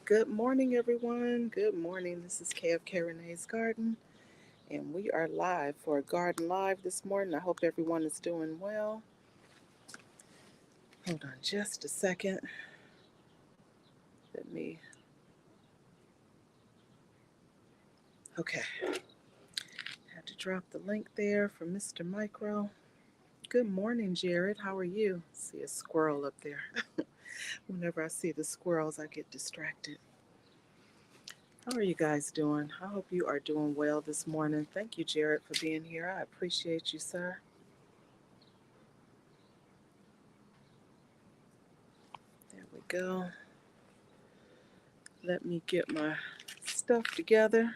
Good morning, everyone. Good morning. This is KFK Renee's Garden, and we are live for Garden Live this morning. I hope everyone is doing well. Hold on just a second. Let me. Okay. Had to drop the link there for Mr. Micro. Good morning, Jared. How are you? See a squirrel up there. Whenever I see the squirrels, I get distracted. How are you guys doing? I hope you are doing well this morning. Thank you, Jared, for being here. I appreciate you, sir. There we go. Let me get my stuff together.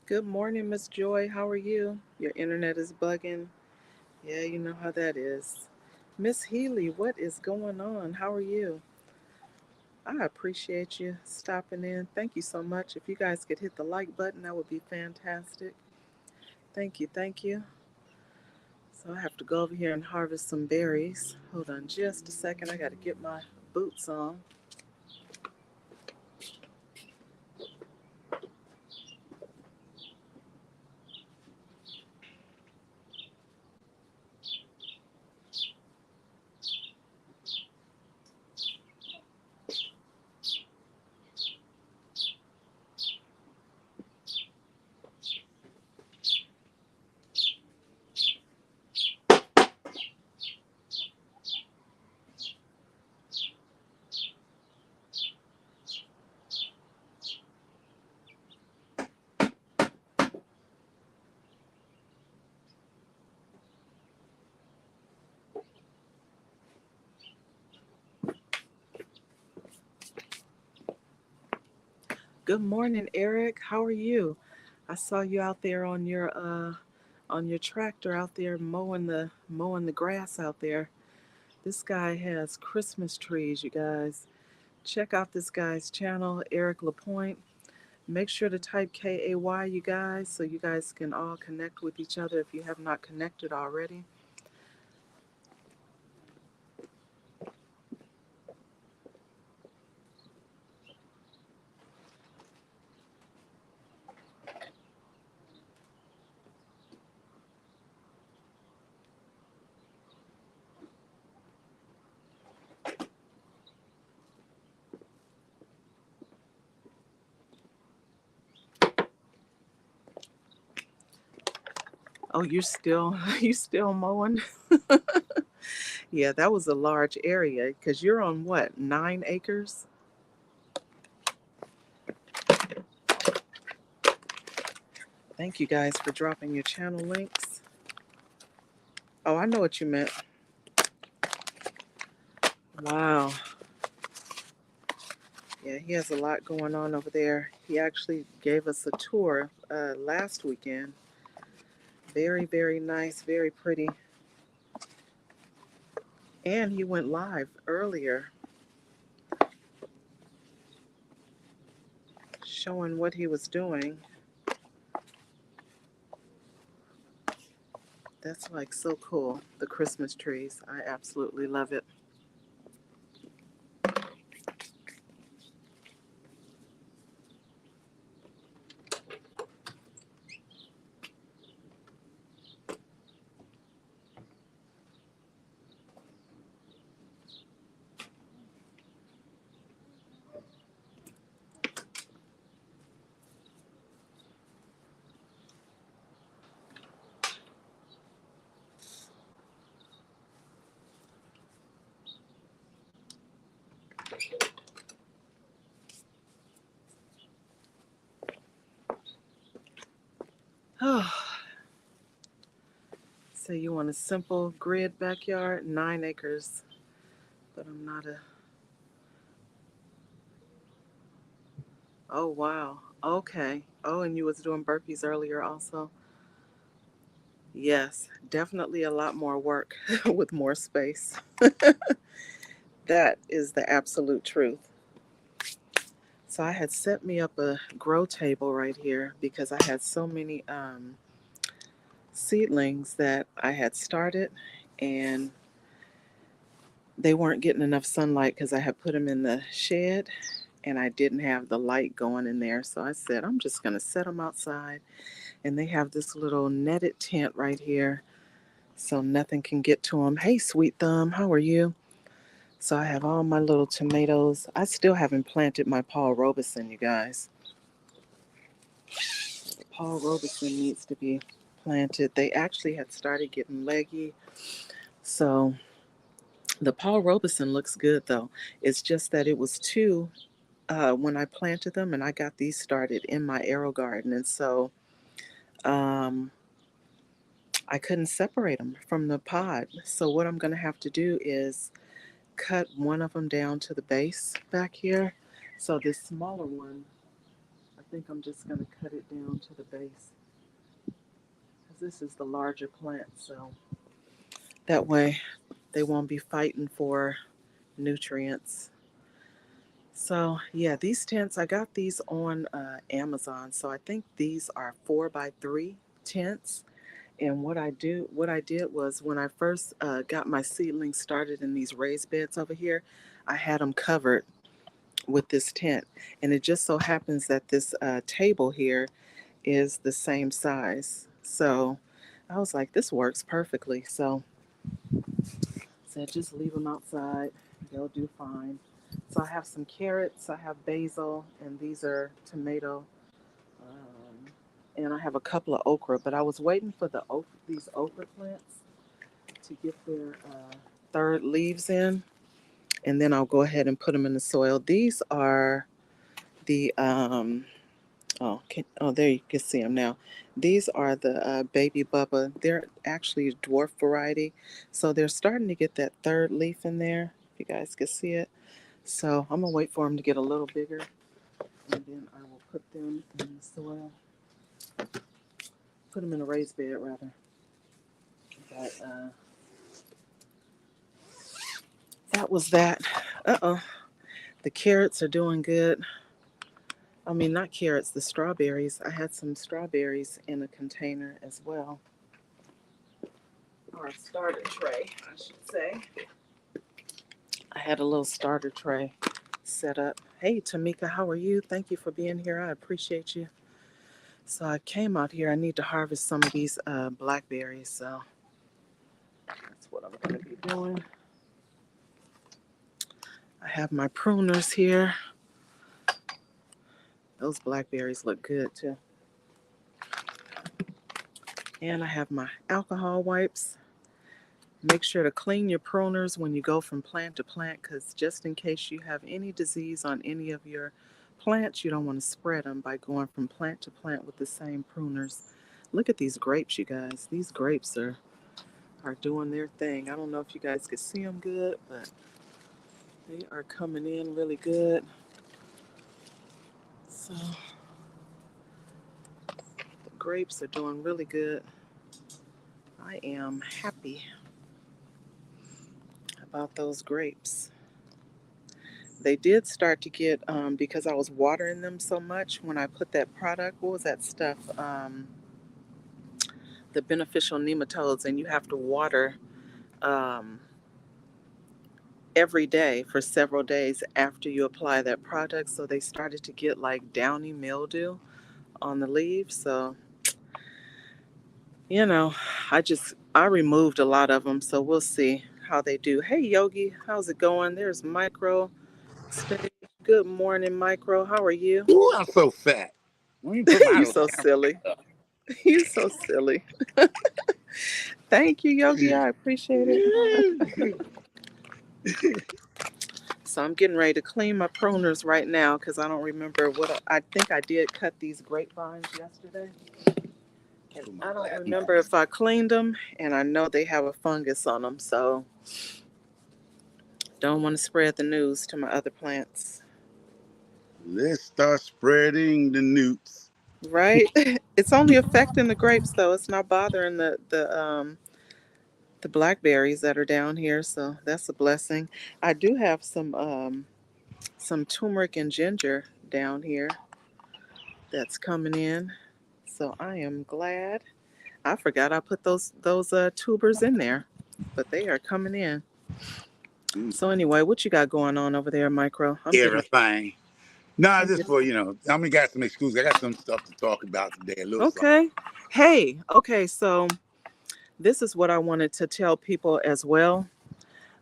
Good morning, Miss Joy. How are you? Your internet is bugging. Yeah, you know how that is. Miss Healy, what is going on? How are you? I appreciate you stopping in. Thank you so much. If you guys could hit the like button, that would be fantastic. Thank you, thank you. So I have to go over here and harvest some berries. Hold on just a second. I got to get my boots on. Good morning, Eric. How are you? I saw you out there on your tractor out there mowing the grass out there. This guy has Christmas trees, you guys. Check out this guy's channel, Eric Lapointe. Make sure to type KAY, you guys, so you guys can all connect with each other if you have not connected already. Oh, you're still you still mowing? Yeah, that was a large area because you're on what, 9 acres? Thank you guys for dropping your channel links. Oh, I know what you meant. Wow. Yeah, he has a lot going on over there. He actually gave us a tour last weekend. Very, very nice, very pretty. And he went live earlier showing what he was doing. That's like so cool. The Christmas trees. I absolutely love it. Oh, say you want a simple grid backyard, 9 acres, but I'm not a. Oh wow. Okay. Oh, and you was doing burpees earlier also. Yes, definitely a lot more work with more space. That is the absolute truth. So I had set me up a grow table right here because I had so many seedlings that I had started and they weren't getting enough sunlight because I had put them in the shed and I didn't have the light going in there. So I said, I'm just going to set them outside. And they have this little netted tent right here so nothing can get to them. Hey, Sweet Thumb, how are you? So I have all my little tomatoes. I still haven't planted my Paul Robeson, you guys. Paul Robeson needs to be planted. They actually had started getting leggy. So the Paul Robeson looks good though. It's just that it was two when I planted them, and I got these started in my arrow garden. And so um, I couldn't separate them from the pod. So what I'm going to have to do is cut one of them down to the base back here. So this smaller one, I think I'm just going to cut it down to the base because this is the larger plant. So that way they won't be fighting for nutrients. So yeah, these tents, I got these on Amazon. So I think these are 4x3 tents. And what I did was when I first got my seedlings started in these raised beds over here, I had them covered with this tent. And it just so happens that this table here is the same size. So I was like, this works perfectly. So I said, just leave them outside. They'll do fine. So I have some carrots, I have basil, and these are tomato. And I have a couple of okra, but I was waiting for these okra plants to get their third leaves in, and then I'll go ahead and put them in the soil. These are the there you can see them now. These are the baby bubba. They're actually a dwarf variety, so they're starting to get that third leaf in there. If you guys can see it. So I'm gonna wait for them to get a little bigger, and then I will put them in the soil. Put them in a raised bed rather. But that was that. Uh-oh. The carrots are doing good. I mean, not carrots, the strawberries. I had some strawberries in a container as well. Or a starter tray, I should say. I had a little starter tray set up. Hey, Tamika, how are you? Thank you for being here. I appreciate you. So I came out here. I need to harvest some of these blackberries. So that's what I'm going to be doing. I have my pruners here. Those blackberries look good too. And I have my alcohol wipes. Make sure to clean your pruners when you go from plant to plant because just in case you have any disease on any of your plants, you don't want to spread them by going from plant to plant with the same pruners. Look at these grapes, you guys. These grapes are doing their thing. I don't know if you guys can see them good, but they are coming in really good. So the grapes are doing really good. I am happy about those grapes. They did start to get, because I was watering them so much when I put that product, what was that stuff? The beneficial nematodes, and you have to water um, every day for several days after you apply that product. So they started to get like downy mildew on the leaves. So, you know, I removed a lot of them. So we'll see how they do. Hey, Yogi, how's it going? There's Micro. Stay. Good morning, Micro. How are you? Ooh, I'm so fat. Let me put my You little so camera silly. back up. You so silly. Thank you, Yogi. I appreciate it. So I'm getting ready to clean my pruners right now because I don't remember what I think I did cut these grapevines yesterday. And put my I don't glasses remember if I cleaned them, and I know they have a fungus on them, so don't want to spread the news to my other plants. Let's start spreading the newts. Right? It's only affecting the grapes though. It's not bothering the blackberries that are down here, so that's a blessing. I do have some turmeric and ginger down here that's coming in. So I am glad. I forgot I put those tubers in there, but they are coming in. Mm, So anyway, what you got going on over there, Micro? everything. Nah, I'm just getting for, I mean, got some excuses. I got some stuff to talk about today. A little something. okay. Hey, okay, so this is what I wanted to tell people as well.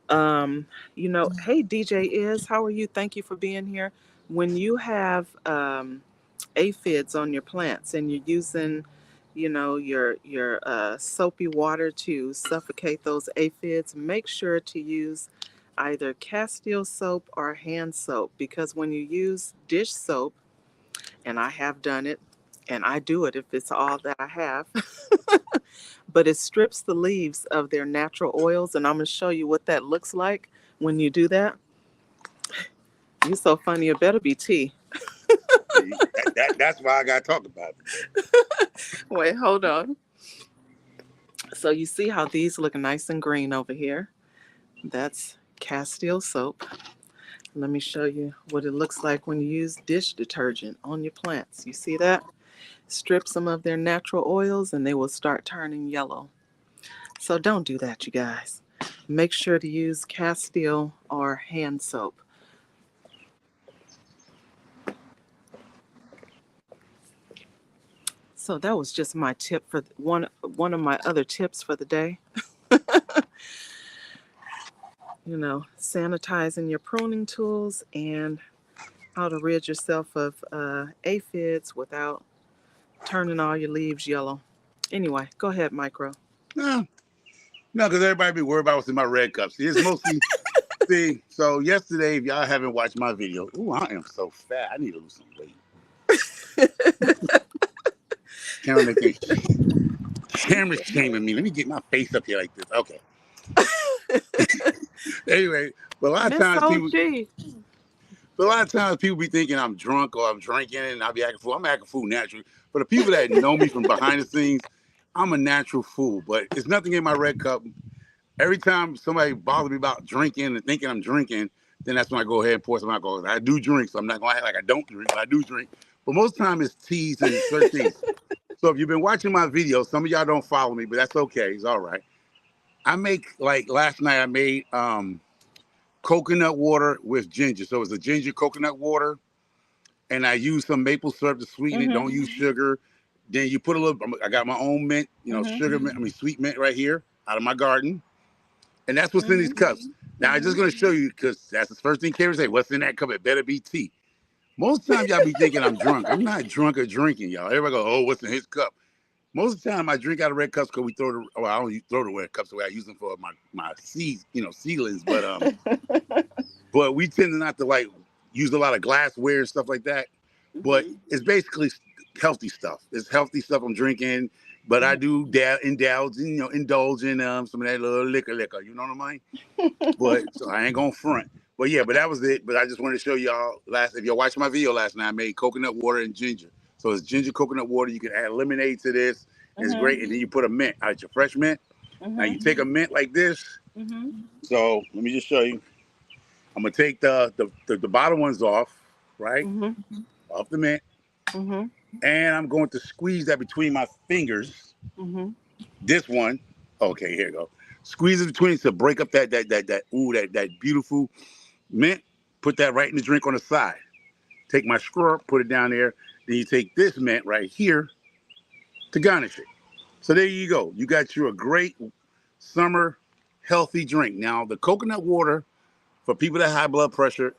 Hey DJ is, how are you? Thank you for being here. When you have aphids on your plants and you're using, your soapy water to suffocate those aphids, make sure to use either Castile soap or hand soap, because when you use dish soap, and I have done it, and I do it if it's all that I have. But it strips the leaves of their natural oils, and I'm going to show you what that looks like when you do that. You're so funny, it better be tea. See, that's why I got to talk about it. Wait, hold on. So you see how these look nice and green over here? That's Castile soap. Let me show you what it looks like when you use dish detergent on your plants. You see that? Strip some of their natural oils and they will start turning yellow. So don't do that, you guys. Make sure to use Castile or hand soap. So that was just my tip for one of my other tips for the day. Sanitizing your pruning tools and how to rid yourself of aphids without turning all your leaves yellow. Anyway, go ahead, Micro. No, no, because everybody be worried about what's in my red cup. See, it's mostly, see, so yesterday, if y'all haven't watched my video, ooh, I am so fat. I need to lose some weight. Camera's shaming me. Let me get my face up here like this. Okay. Anyway, but a lot of Miss times people, OG. but a lot of times people be thinking I'm drunk or I'm drinking and I'll be acting fool. I'm acting fool naturally. For the people that know me from behind the scenes, I'm a natural fool. But it's nothing in my red cup. Every time somebody bothers me about drinking and thinking I'm drinking, then that's when I go ahead and pour some alcohol. I do drink, so I'm not gonna act like I don't drink, but I do drink. But most of the time it's teas and certain things. So if you've been watching my videos, some of y'all don't follow me, but that's okay. It's all right. I make, like last night I made coconut water with ginger. So it's a ginger coconut water, and I use some maple syrup to sweeten it. Don't use sugar. Then you put a little. I got my own mint, sugar mint. I mean sweet mint right here out of my garden, and that's what's in these cups. Now I'm just gonna show you because that's the first thing Karen say. What's in that cup? It better be tea. Most times y'all be thinking I'm drunk. I'm not drunk or drinking, y'all. Everybody go, oh, what's in his cup? Most of the time I drink out of red cups because we throw the. Well, I don't throw the red cups away. I use them for my seeds, seedlings. But we tend to not to like use a lot of glassware and stuff like that. But it's basically healthy stuff. It's healthy stuff I'm drinking. But I do indulge in some of that little liquor. You know what I mean? But so I ain't gonna front. But yeah, but that was it. But I just wanted to show y'all if you're watching my video last night, I made coconut water and ginger. So it's ginger coconut water. You can add lemonade to this. It's great. And then you put a mint out your fresh mint. Now you take a mint like this. So let me just show you. I'm gonna take the bottom ones off, right? Off the mint. And I'm going to squeeze that between my fingers. This one. Okay, here you go. Squeeze it between to break up that beautiful mint. Put that right in the drink on the side. Take my scrub, put it down there. Then you take this mint right here to garnish it. So there you go. You got you a great summer healthy drink. Now the coconut water for people that have high blood pressure,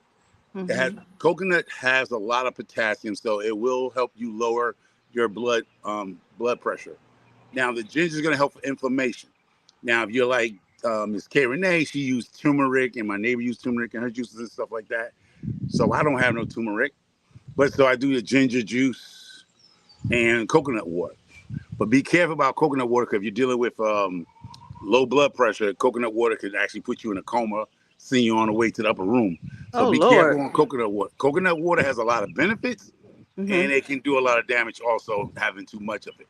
coconut has a lot of potassium, so it will help you lower your blood pressure. Now the ginger is going to help with inflammation. Now if you're like Miss K. Renee, she used turmeric, and my neighbor used turmeric in her juices and stuff like that. So I don't have no turmeric, but so I do the ginger juice and coconut water. But be careful about coconut water, because if you're dealing with low blood pressure, coconut water could actually put you in a coma, send you on the way to the upper room. So Oh be Lord. careful on coconut water. Coconut water has a lot of benefits, Mm-hmm. and it can do a lot of damage also having too much of it.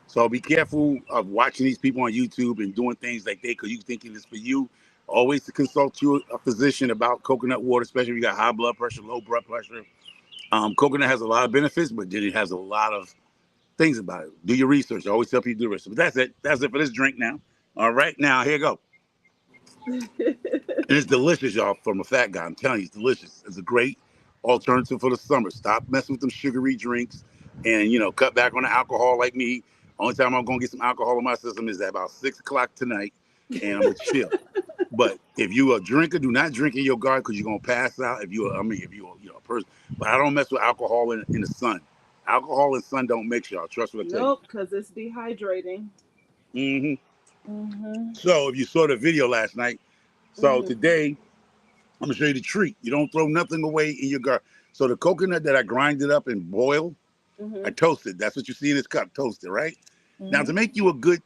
So be careful of watching these people on YouTube and doing things like they, because you thinking it's for you. Always to consult a physician about coconut water, especially if you got high blood pressure, low blood pressure. Coconut has a lot of benefits, but then it has a lot of things about it. Do your research. I always tell people to do research. But that's it. That's it for this drink now. All right, now here you go. And it's delicious, y'all, from a fat guy. I'm telling you, it's delicious. It's a great alternative for the summer. Stop messing with them sugary drinks and, cut back on the alcohol like me. Only time I'm going to get some alcohol in my system is at about 6 o'clock tonight, and I'm going to chill. But if you a drinker, do not drink in your garden because you're going to pass out. If you're a person. But I don't mess with alcohol in the sun. Alcohol and sun don't mix, y'all. Trust what I tell you. Nope, because it's dehydrating. hmm Mm-hmm. So if you saw the video last night, so Mm-hmm. today I'm gonna show you the treat. You don't throw nothing away in your garden. So the coconut that I grinded up and boiled, I Mm-hmm. toasted. That's what you see in this cup, toasted, right? Now Mm-hmm. to make you a good,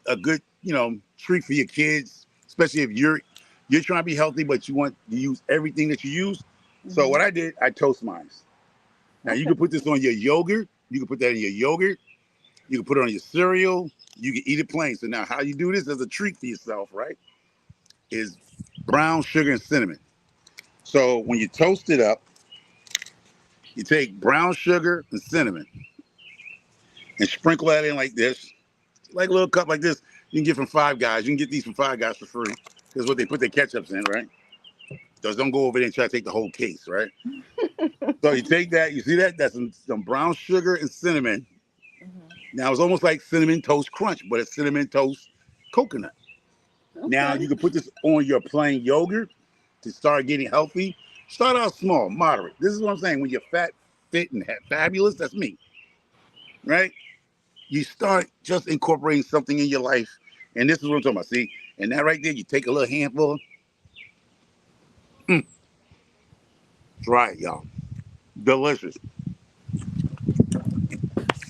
treat for your kids, especially if you're trying to be healthy, but you want to use everything that you use. So Mm-hmm. what I did, I toast mine. Now you Okay. can put this on your yogurt. You can put that in your yogurt. You can put it on your cereal. You can eat it plain. So now how you do this as a treat for yourself, right? Is brown sugar and cinnamon. So when you toast it up, you take brown sugar and cinnamon and sprinkle that in like this, like a little cup like this. You can get from Five Guys. You can get these from Five Guys for free. That's what they put their ketchups in, right? Just don't go over there and try to take the whole case, right? So you take that, you see that? That's some brown sugar and cinnamon. Mm-hmm. Now it's almost like cinnamon toast crunch, but it's cinnamon toast coconut. Now Okay. you can put this on your plain yogurt to start getting healthy. Start out small, moderate. This is what I'm saying. When you're fat, fit, and fabulous, that's me, right? You start just incorporating something in your life. And this is what I'm talking about. See, and that right there, you take a little handful, try it, y'all. Delicious.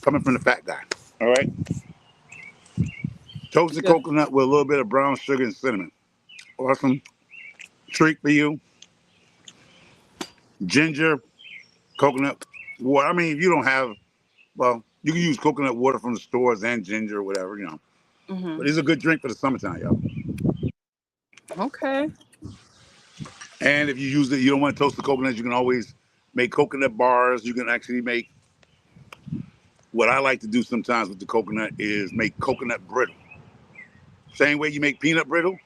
Coming from the fat guy. All right. Toasted Yeah. coconut with a little bit of brown sugar and cinnamon. Awesome treat for you. Ginger, coconut water. I mean, if you don't have, well, you can use coconut water from the stores and ginger or whatever. Mm-hmm. But it's a good drink for the summertime, y'all. Okay. And if you use it, you don't want to toast the coconuts, you can always make coconut bars. You can actually make, what I like to do sometimes with the coconut is make coconut brittle. Same way you make peanut brittle,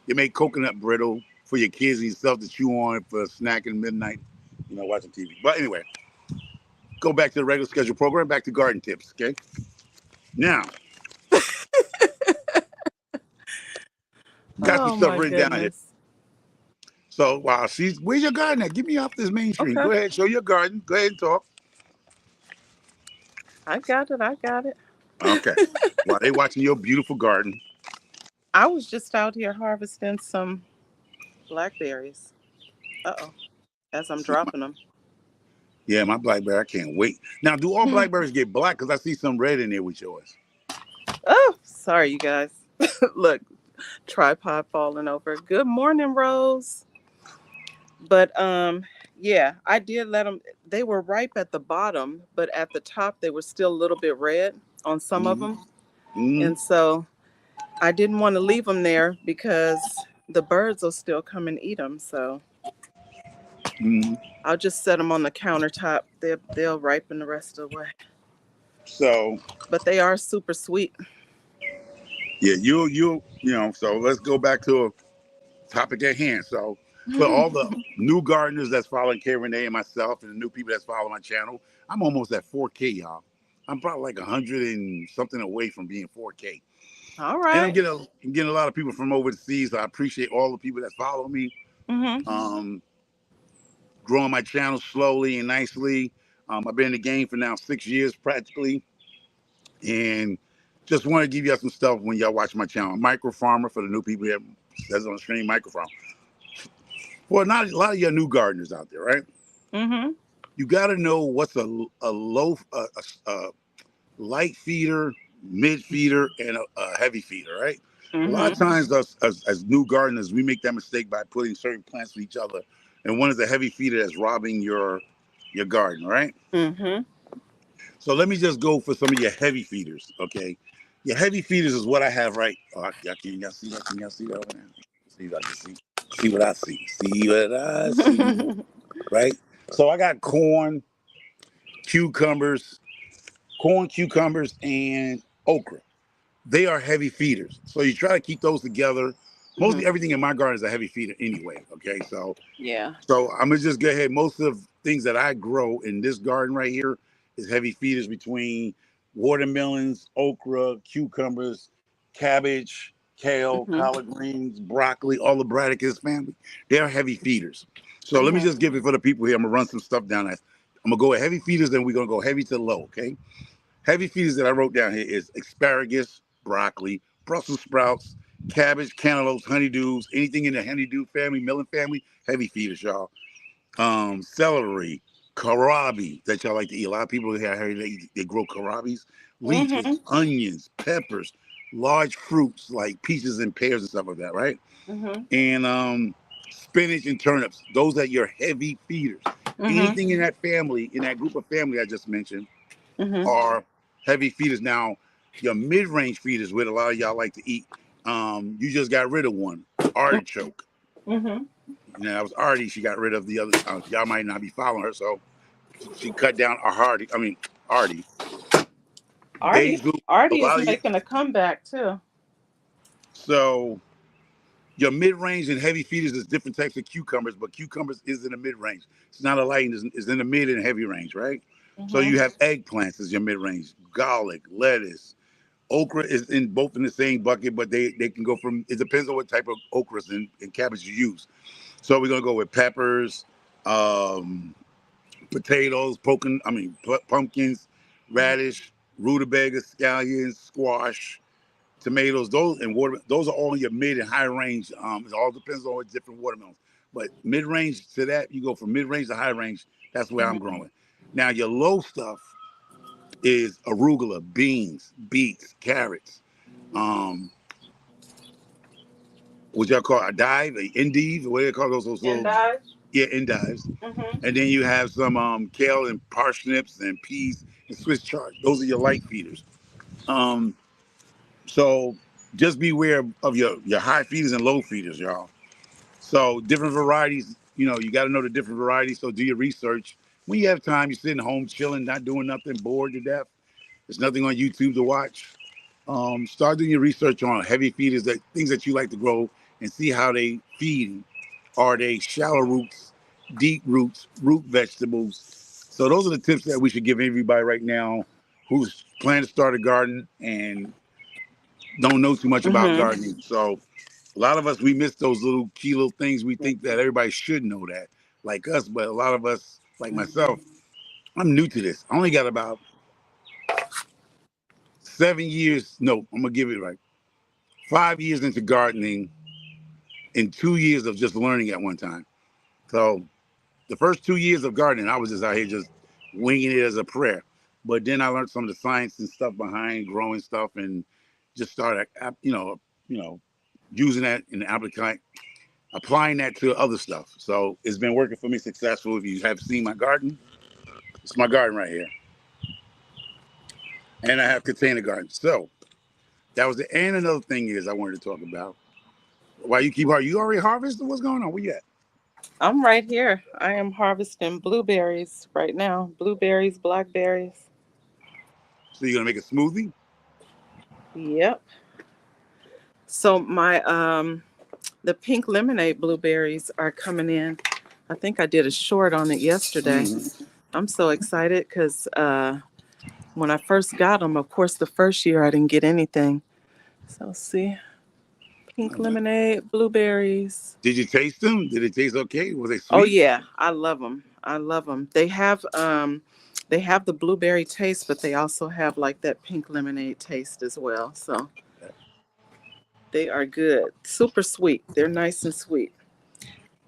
you make coconut brittle for your kids and yourself to chew on for snacking midnight, watching TV. But anyway, go back to the regular schedule program, back to garden tips, okay? Now, got some Oh stuff my written down here. goodness. So while where's your garden at? Get me off this main street. Okay. Go ahead, show your garden. Go ahead and talk. I got it. I got it. Okay. While they watching your beautiful garden. I was just out here harvesting some blackberries. Uh-oh. As I'm dropping them. Yeah, my blackberry, I can't wait. Now, do all blackberries get black? Because I see some red in there with yours. Oh, sorry, you guys. Look, tripod falling over. Good morning, Rose. But yeah, I did let them. They were ripe at the bottom, but at the top they were still a little bit red on some of Mm-hmm. them, Mm-hmm. and so I didn't want to leave them there because the birds will still come and eat them. So Mm-hmm. I'll just set them on the countertop. They'll ripen the rest of the way. So, But they are super sweet. yeah, so let's go back to a topic at hand. So, for all the new gardeners that's following K Renee and myself and the new people that's following my channel, I'm almost at 4K, y'all. I'm probably like 100 and something away from being 4K. All And right. I'm getting a lot of people from overseas. So I appreciate all the people that follow me. Mm-hmm. Um, Growing my channel slowly and nicely. I've been in the game for now 6 years practically. And just want to give y'all some stuff when y'all watch my channel. Micro Farmer, for the new people here, says on the screen, Micro Farmer. Well, not a lot of your new gardeners out there, right? Mm-hmm. You got to know what's a low, light feeder, mid feeder, and a heavy feeder, right? A lot of Mhm. times, us as new gardeners, we make that mistake by putting certain plants with each other, and one is a heavy feeder that's robbing your garden, right? Mhm. So let me just go for some of your heavy feeders, okay? Your heavy feeders is what I have right. Oh, y'all see that? Can y'all see that one? See, I can see what I see. See what I see, right? So I got cucumbers, cucumbers, and okra. They are heavy feeders. So you try to keep those together. Mhm. Mostly everything in my garden is a heavy feeder anyway. Okay, so Yeah. I'm gonna just go ahead. Most of the things that I grow in this garden right here is heavy feeders between watermelons, okra, cucumbers, cabbage, kale, Mhm. collard greens, broccoli, all the Bradycus family. They're heavy feeders. So let me Mhm. just give it for the people here. I'm gonna run some stuff down. I'm gonna go with heavy feeders, then we're gonna go heavy to low. Okay. Heavy feeders that I wrote down here is asparagus, broccoli, Brussels sprouts, cabbage, cantaloupes, honeydews, anything in the honeydew family, melon family, heavy feeders, y'all. Celery, kohlrabi that y'all like to eat. A lot of people here I heard they grow kohlrabis, leeks, Mhm. onions, peppers, large fruits like peaches and pears and stuff like that, right? Mhm. And spinach and turnips. Those are your heavy feeders. Mhm. Anything in that family, in that group of family I just mentioned, Mhm. are heavy feeders. Now, your mid-range feeders, what a lot of y'all like to eat, you just got rid of one, artichoke. Mhm. Now, that was Artie. She got rid of the other. Y'all might not be following her, so she cut down a Hardy. I mean, Artie. Artie. Basil. A Artie is lot of you. making a comeback too. So your mid-range and heavy feeders is different types of cucumbers, but cucumbers is in the mid-range. It's not a light; it's in the mid and heavy range, right? So Mhm. you have eggplants as your mid-range, garlic, lettuce, okra is in both in the same bucket, but they can go from. It depends on what type of okras and cabbage you use. So we're gonna go with peppers, um, potatoes, pumpkins, Mhm. radish, rutabaga, scallions, squash, tomatoes. Those and water. Those are all in your mid and high range. It all depends on what different watermelons. But mid range to that, you go from mid range to high range. That's where I'm Mhm. growing. Now your low stuff is arugula, beans, beets, carrots. Um, what y'all call a dive, a endive, what do they call those little Endive. yeah endives. Mhm. And then you have some kale and parsnips and peas and Swiss chard. Those are your light feeders. Um, so just beware of your high feeders and low feeders, y'all. So different varieties, you got to know the different varieties. So do your research. When you have time, you're sitting home chilling, not doing nothing, bored to death. There's nothing on YouTube to watch. Start doing your research on heavy feeders, that things that you like to grow, and see how they feed. Are they shallow roots, deep roots, root vegetables? So those are the tips that we should give everybody right now who's planning to start a garden and don't know too much about Mhm. gardening. So a lot of us, we miss those little key little things. We think that everybody should know that, like us, but a lot of us, like myself, I'm new to this. I only got about 7 years. No, I'm gonna give it right. 5 years into gardening and 2 years of just learning at one time. So the first 2 years of gardening, I was just out here just winging it as a prayer. But then I learned some of the science and stuff behind growing stuff, and just started, using that and applying that to other stuff. So it's been working for me successful. If you have seen my garden, it's my garden right here, and I have container gardens. So that was the. And another thing is I wanted to talk about. Why you keep you already harvested? What's going on? Where you at? I'm right here. I am harvesting blueberries right now. Blueberries, blackberries. So you're gonna make a smoothie? Yep. So my the pink lemonade blueberries are coming in. I think I did a short on it yesterday. Mm-hmm. I'm so excited because when I first got them, of course, the first year I didn't get anything. So see, pink lemonade, blueberries. Did you taste them? Did it taste okay? Was they Oh sweet? yeah, I love them. I love them. They have the blueberry taste, but they also have like that pink lemonade taste as well. So they are good. Super sweet. They're nice and sweet.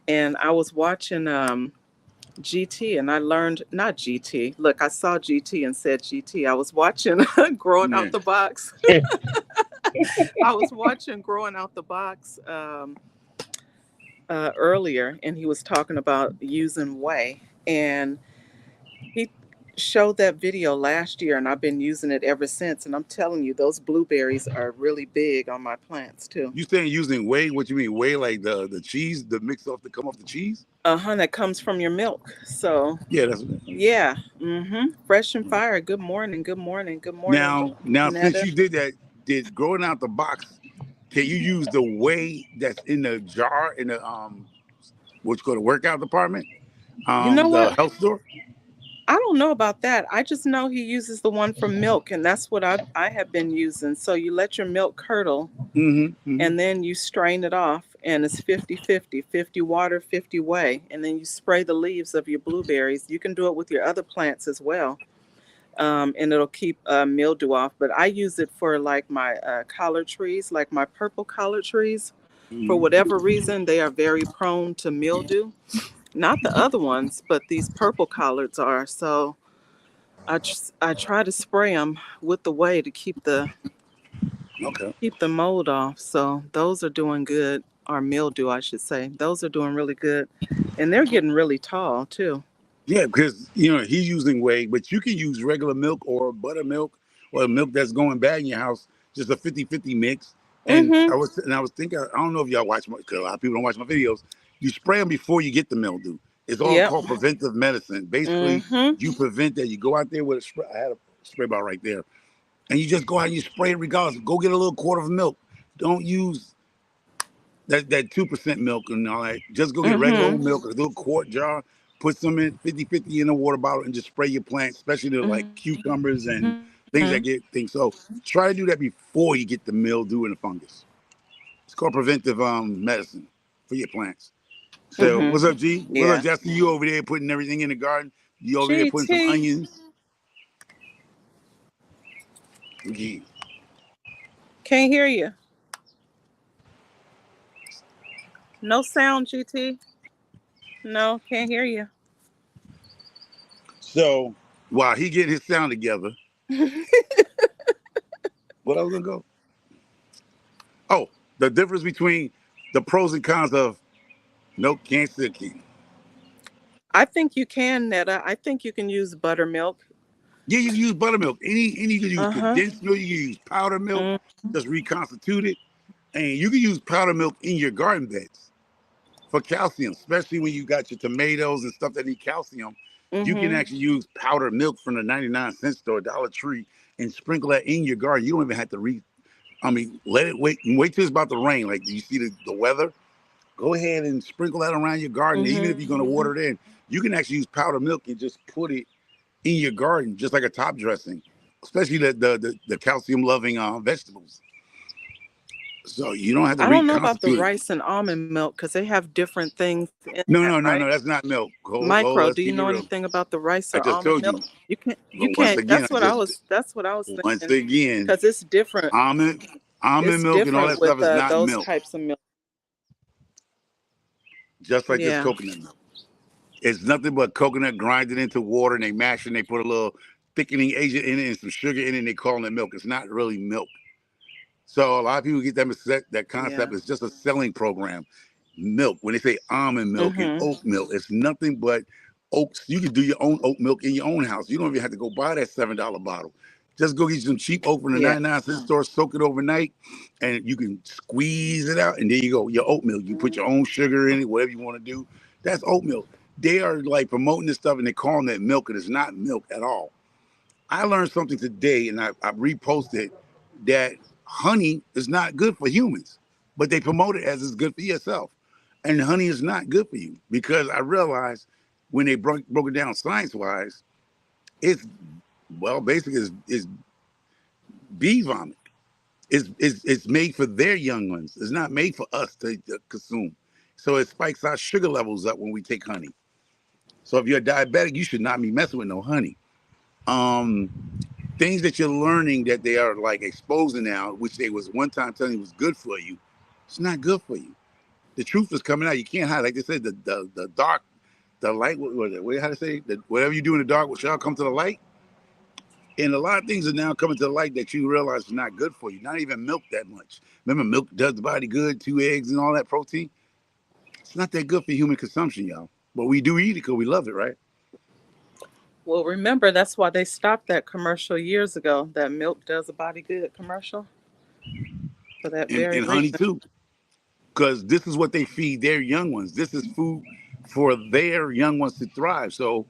And I was watching GT, and I learned not GT. Look, I saw GT and said GT. I was watching Growing Yeah. Out the Box. I was watching Growing Out the Box earlier, and he was talking about using whey, and he showed that video last year, and I've been using it ever since. And I'm telling you, those blueberries are really big on my plants too. You saying using whey? What you mean whey? Like the cheese, the mix off the come off the cheese? That comes from your milk. So Yeah, that's yeah, fresh and fire. Good morning, good morning, good morning, now since Netta. you did that, did growing out the box, can you use the whey that's in the jar in the what's called the workout department? You know The what? health store? I don't know about that. I just know he uses the one from milk, and that's what I have been using. So you let your milk curdle, Mm-hmm. and then you strain it off, and it's 50-50, 50 water, 50 whey, and then you spray the leaves of your blueberries. You can do it with your other plants as well, and it'll keep mildew off. But I use it for like my collard trees, like my purple collard trees. For Mm-hmm. whatever reason, they are very prone to mildew. Not the other ones, but these purple collards are. So I try to spray them with the whey to Okay. keep the mold off. So those are doing good, or mildew, I should say. Those are doing really good, and they're getting really tall too. Yeah, because he's using whey, but you can use regular milk or buttermilk or milk that's going bad in your house, just a 50-50 mix. And Mm-hmm. I was thinking, I don't know if y'all watch my, because a lot of people don't watch my videos. You spray them before you get the mildew. It's all Yep. called preventive medicine. Basically, Mm-hmm. you prevent that. You go out there with a spray. I had a spray bottle right there, and you just go out and you spray it regardless. Go get a little quart of milk. Don't use that 2% milk and all that. Just go get regular Mm-hmm. old milk, a little quart jar, put some in 50-50 in a water bottle and just spray your plants, especially the like Mm-hmm. cucumbers and things that get things. So try to do that before you get the mildew and the fungus. It's called preventive medicine for your plants. So Mm-hmm. what's up, G? What's up, Yeah. Jesse? You over there putting everything in the garden? You over there putting some GT. onions? G. Can't hear you. No sound, GT. No, can't hear you. So while he getting his sound together, what I was gonna go? Oh, the difference between the pros and cons of milk cancer king. I think you can, Netta. I think you can use buttermilk. Yeah, you can use buttermilk. Any you can use Uh-huh. condensed milk, you can use powder milk, Mm-hmm. just reconstituted. And you can use powder milk in your garden beds for calcium, especially when you got your tomatoes and stuff that need calcium. You can Mm-hmm. actually use powdered milk from the 99-cent store, Dollar Tree, and sprinkle that in your garden. You don't even have to let it wait till it's about to rain. Like you see the weather, go ahead and sprinkle that around your garden. Even if Mm-hmm. you're going to water it in, you can actually use powdered milk and just put it in your garden, just like a top dressing, especially the calcium loving vegetables. So you don't have to I don't know about the reconstitute it. rice and almond milk because they have different things in No, that, no, no, right? no. That's not milk. Micro, Let's do you keep it know real. anything about the rice I or just almond told you. milk? You But once can't. again, That's what I was once thinking again, because it's different. almond It's milk and all that different stuff with is not those milk. types of milk. Just like this Yeah. coconut milk. It's nothing but coconut grinded into water and they mash and they put a little thickening agent in it and some sugar in it and they call it milk. It's not really milk. So a lot of people get that Yeah. concept is just a selling program. Milk, when they say almond milk and Mm-hmm. oat milk, it's nothing but oats. You can do your own oat milk in your own house. You don't even have to go buy that $7 bottle. Just go get you some cheap oat from the Yeah. 99-cent store, soak it overnight, and you can squeeze it out. And there you go, your oat milk. You put your own sugar in it, whatever you want to do. That's oat milk. They are like promoting this stuff and they're calling it milk, and it's not milk at all. I learned something today, and I reposted that honey is not good for humans, but they promote it as it's good for yourself. And honey is not good for you because I realized when they broke it down science wise, it's basically is bee vomit. It's made for their young ones. It's not made for us to consume. So it spikes our sugar levels up when we take honey. So if you're a diabetic, you should not be messing with no honey. Um, Things that you're learning that they are like exposing now, which they was one time telling you was good for you, it's not good for you. The truth is coming out. You can't hide. Like they said, the the light. What how to say that? Whatever you do in the dark shall come to the light. And a lot of things are now coming to the light that you realize is not good for you. Not even milk that much. Remember, milk does the body good. 2 eggs and all that protein. It's not that good for human consumption, y'all. But we do eat it because we love it, right? Well, remember, that's why they stopped that commercial years ago, that milk does a body good commercial, for that very And honey reason. too, because this is what they feed their young ones. This is food for their young ones to thrive. So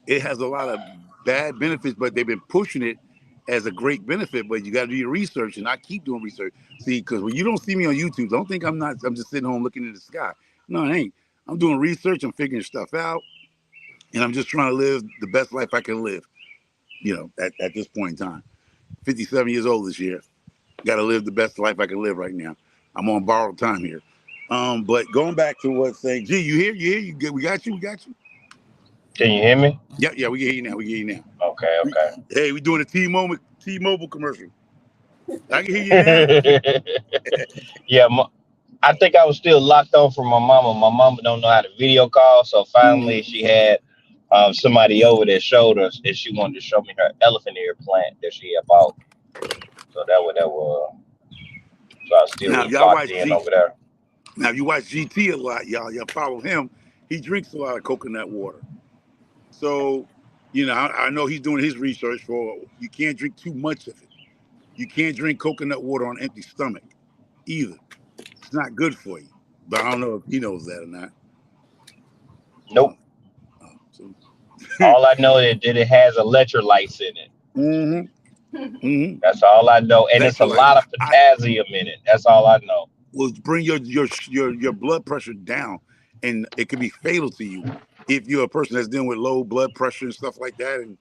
it has a lot of bad benefits, but they've been pushing it as a great benefit. But you got to do your research, and I keep doing research. See, because when you don't see me on YouTube, don't think I'm not. I'm just sitting home looking in the sky. No, it ain't. I'm doing research. I'm figuring stuff out, and I'm just trying to live the best life I can live. You know, at this point in time, 57 years old this year. Got to live the best life I can live right now. I'm on borrowed time here. But going back to what saying, G, you here? You here? You good? We got you. We got you. Can you hear me? Yeah, we can hear you now. We can hear you now. Okay, Hey, we doing a T-Mobile commercial. I can hear you now. okay. Yeah, I think I was still locked on from my mama. My mama don't know how to video call, so finally Mhm. she had somebody over that showed us, and she wanted to show me her elephant ear plant that she had bought. So that was. So I still Now, if was y'all locked watch in over there. now if you watch GT a lot, y'all follow him. He drinks a lot of coconut water. So, I know he's doing his research for you can't drink too much of it. You can't drink coconut water on an empty stomach either. It's not good for you. But I don't know if he knows that or not. Nope. So, All I know is that it has electrolytes in it. mm-hmm, mm-hmm. That's all I know, and it's a Electrolytes. lot of potassium in it. That's all I know. Will bring your blood pressure down, and it can be fatal to you if you're a person that's dealing with low blood pressure and stuff like that. And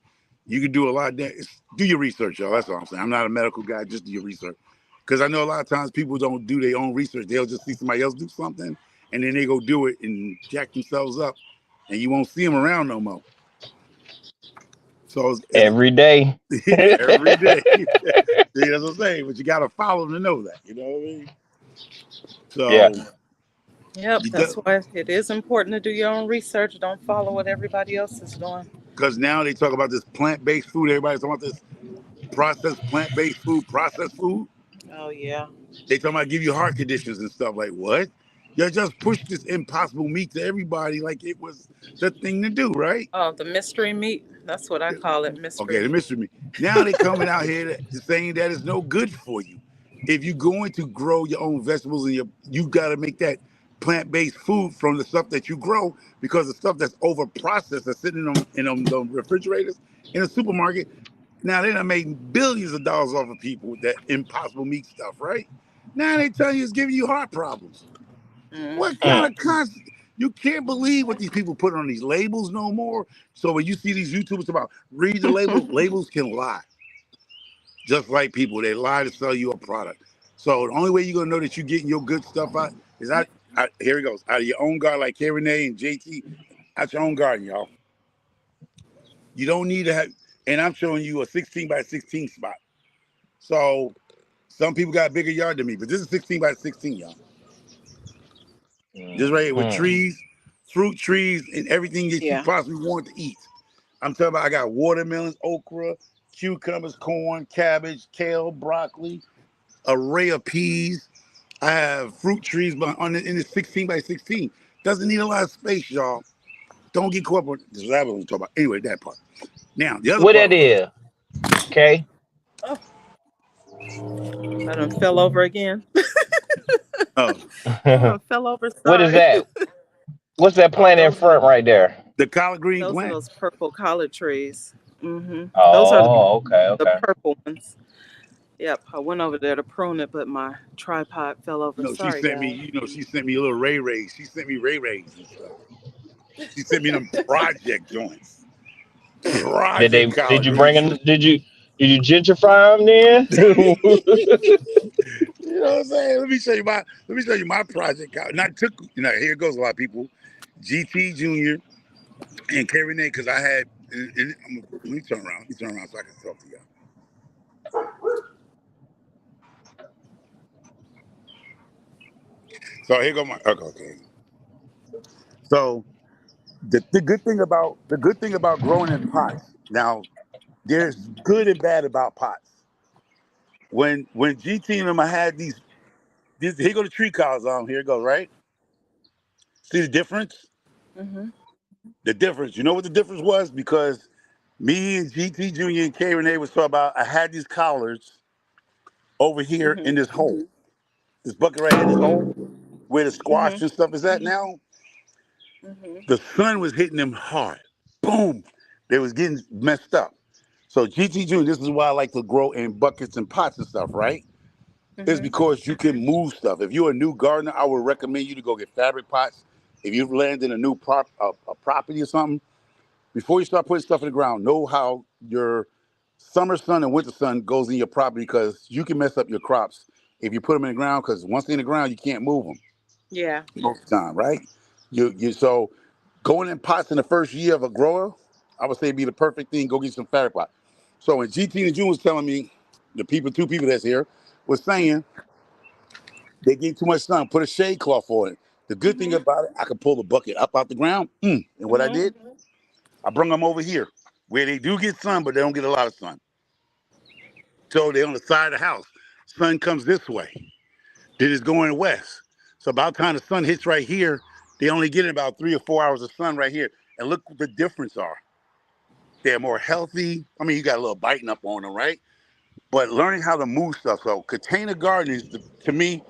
you can do a lot of that. Do your research, y'all. That's all I'm saying. I'm not a medical guy. Just do your research, because I know a lot of times people don't do their own research. They'll just see somebody else do something, and then they go do it and jack themselves up, and you won't see them around no more. So Every day. every day. See, that's what I'm saying. But you got to follow them to know that. You know what I mean? Yeah. So Yep, you that's do, why it is important to do your own research. Don't follow what everybody else is doing. because now they talk about this plant-based food. Everybody's talking about this processed plant-based food, processed food. Oh, yeah. They talking about give you heart conditions and stuff. Like what? You just pushed this impossible meat to everybody like it was the thing to do, right? Oh, the mystery meat. That's what I call it, Okay, mystery the meat. mystery meat. Now they coming out here saying that it's no good for you. If you're going to grow your own vegetables and you got to make that plant-based food from the stuff that you grow, because the stuff that's over processed that's sitting in them refrigerators in the supermarket. Now they done made billions of dollars off of people with that impossible meat stuff, right? Now they tell you it's giving you heart problems. What kind Mm-hmm. Mm. of concept? You can't believe what these people put on these labels no more. So when you see these YouTubers about read the labels, labels can lie. Just like people, they lie to sell you a product. So the only way you're gonna know that you're getting your good stuff out is here it goes, out of your own garden, like Karen and JT, out your own garden, y'all. You don't need to have, and I'm showing you a 16 by 16 spot. So some people got a bigger yard than me, but this is 16 by 16, y'all. Just right here with Mm. trees, fruit trees, and everything that you Yeah. possibly want to eat. I'm talking about I got watermelons, okra, cucumbers, corn, cabbage, kale, broccoli, array of peas. I have fruit trees in the 16 by 16. Doesn't need a lot of space, y'all. Don't get caught up on this rabbit we talk about. Anyway, that part. Now, the other What part that I'm talking is? Okay. Oh, I done fell over again. about. I done fell over. What is Sorry. that? What's that Oh, plant in front right there? The collard green those are plant. those purple collard trees. Those are Oh, okay, the okay. purple ones. Yep, I went over there to prune it, but my tripod fell over. No, she Sorry, sent me, guys. she sent me a little Ray Rays. She sent me Ray Rays and stuff. She sent me them project joints. Project Did collard you bring greens. in? Did you gentrify them then? You know what I'm saying? Let me show you my project. Not took. Here goes a lot of people. GT Junior and Carrie Nate, because I had. Let me turn around. Let me turn around so I can talk to y'all. So here go my. Okay. So The good thing about growing in pots. Now, there's good and bad about pots. When GT and them I had these here go the tree collars on. Here it goes, right? See the difference? Mhm. The difference. You know what the difference was? Because me and GT Junior and K Renee was talking about I had these collars over here in Mhm. this hole. This bucket right here, this hole where the squash Mhm. and stuff is at now. Mhm. The sun was hitting them hard. Boom. They was getting messed up. So GT Junior, this is why I like to grow in buckets and pots and stuff, right? Is Mhm. because you can move stuff. If you're a new gardener, I would recommend you to go get fabric pots. If you've landed a new a property or something, before you start putting stuff in the ground, know how your summer sun and winter sun goes in your property because you can mess up your crops if you put them in the ground. Because once they're in the ground, you can't move them Yeah. most of the time, right? You so going in pots in the first year of a grower, I would say be the perfect thing. Go get some fabric pot. So when GT and June was telling me, two people that's here, was saying they get too much sun, put a shade cloth on it. The good thing Mhm. about it, I could pull the bucket up out the ground. And what I Mhm. did, I bring them over here where they do get sun, but they don't get a lot of sun. So they're on the side of the house. Sun comes this way, then it's going west. So about the time the sun hits right here, they only get about 3 or 4 hours of sun right here. And look what the difference are. They're more healthy. I mean, you got a little biting up on them, right? But learning how to move stuff. So container gardening is, to me,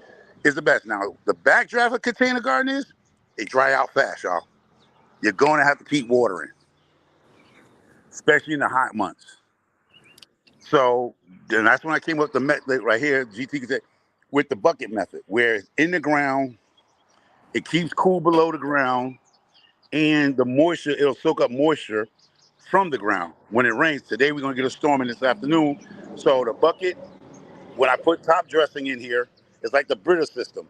is the best. Now, the backdraft of container gardening is they dry out fast, y'all. You're going to have to keep watering, especially in the hot months. So then that's when I came up with the method right here, GT could say, with the bucket method, where it's in the ground, it keeps cool below the ground, and the moisture, it'll soak up moisture from the ground when it rains. Today we're gonna get a storm in this afternoon. So the bucket, when I put top dressing in here, it's like the Brita system.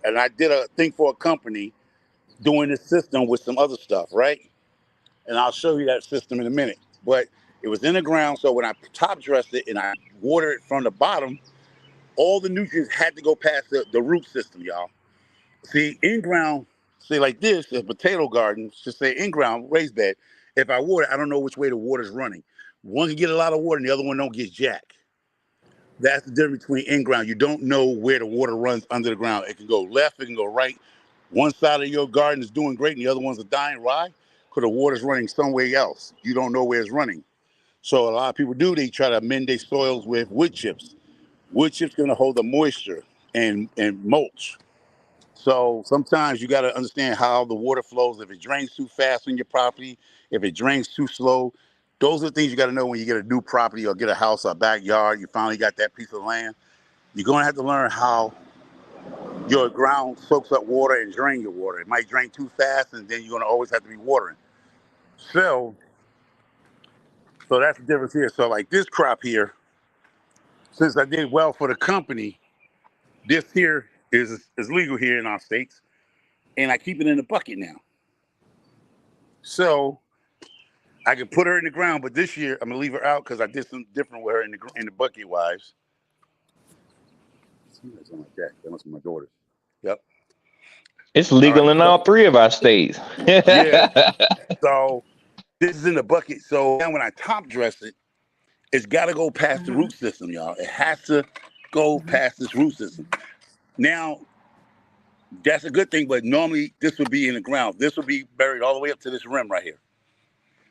And I did a thing for a company doing this system with some other stuff, right? And I'll show you that system in a minute. But it was in the ground, so when I top dressed it and I water it from the bottom, all the nutrients had to go past the root system, y'all. See, in ground, say like this, a potato garden, just say in ground, raised bed. If I water, I don't know which way the water's running. One can get a lot of water and the other one don't get jack. That's the difference between in ground. You don't know where the water runs under the ground. It can go left, it can go right. One side of your garden is doing great and the other one's are dying. Why? Because the water's running somewhere else. You don't know where it's running. So a lot of people do, they try to amend their soils with wood chips. Wood chips gonna hold the moisture and mulch. So sometimes you got to understand how the water flows. If it drains too fast on your property, if it drains too slow, those are the things you got to know when you get a new property or get a house or a backyard. You finally got that piece of land. You're going to have to learn how your ground soaks up water and drain your water. It might drain too fast, and then you're going to always have to be watering. So, so that's the difference here. So like this crop here, since I did well for the company, this here is legal here in our states, and I keep it in a bucket now. So I can put her in the ground, but this year I'm gonna leave her out because I did something different with her in the bucket wise. Something like that. That must be my daughter's. Yep. It's All right. legal in So all three of our states. yeah. So this is in the bucket. So now when I top dress it, it's got to go past the root Mhm. system, y'all. It has to go Mhm. past this root system. Now that's a good thing, but normally this would be in the ground. This would be buried all the way up to this rim right here.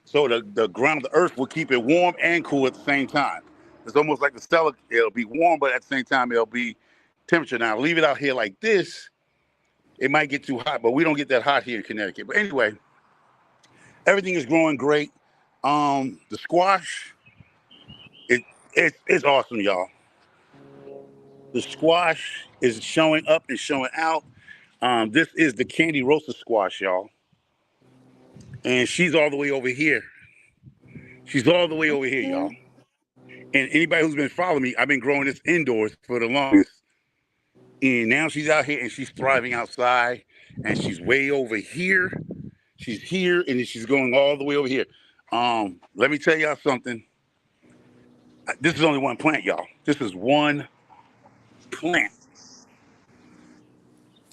So the ground, the earth will keep it warm and cool at the same time. It's almost like the stellar, it'll be warm, but at the same time, it'll be temperature. Now, leave it out here like this, it might get too hot, but we don't get that hot here in Connecticut. But anyway, everything is growing great. The squash, it's awesome, y'all. The squash is showing up and showing out. This is the candy roasted squash, y'all. And she's all the way over here. She's all the way over here, y'all. Okay. And anybody who's been following me, I've been growing this indoors for the longest. And now she's out here and she's thriving outside. And she's way over here. She's here and then she's going all the way over here. Let me tell y'all something. This is only one plant, y'all. This is one plant.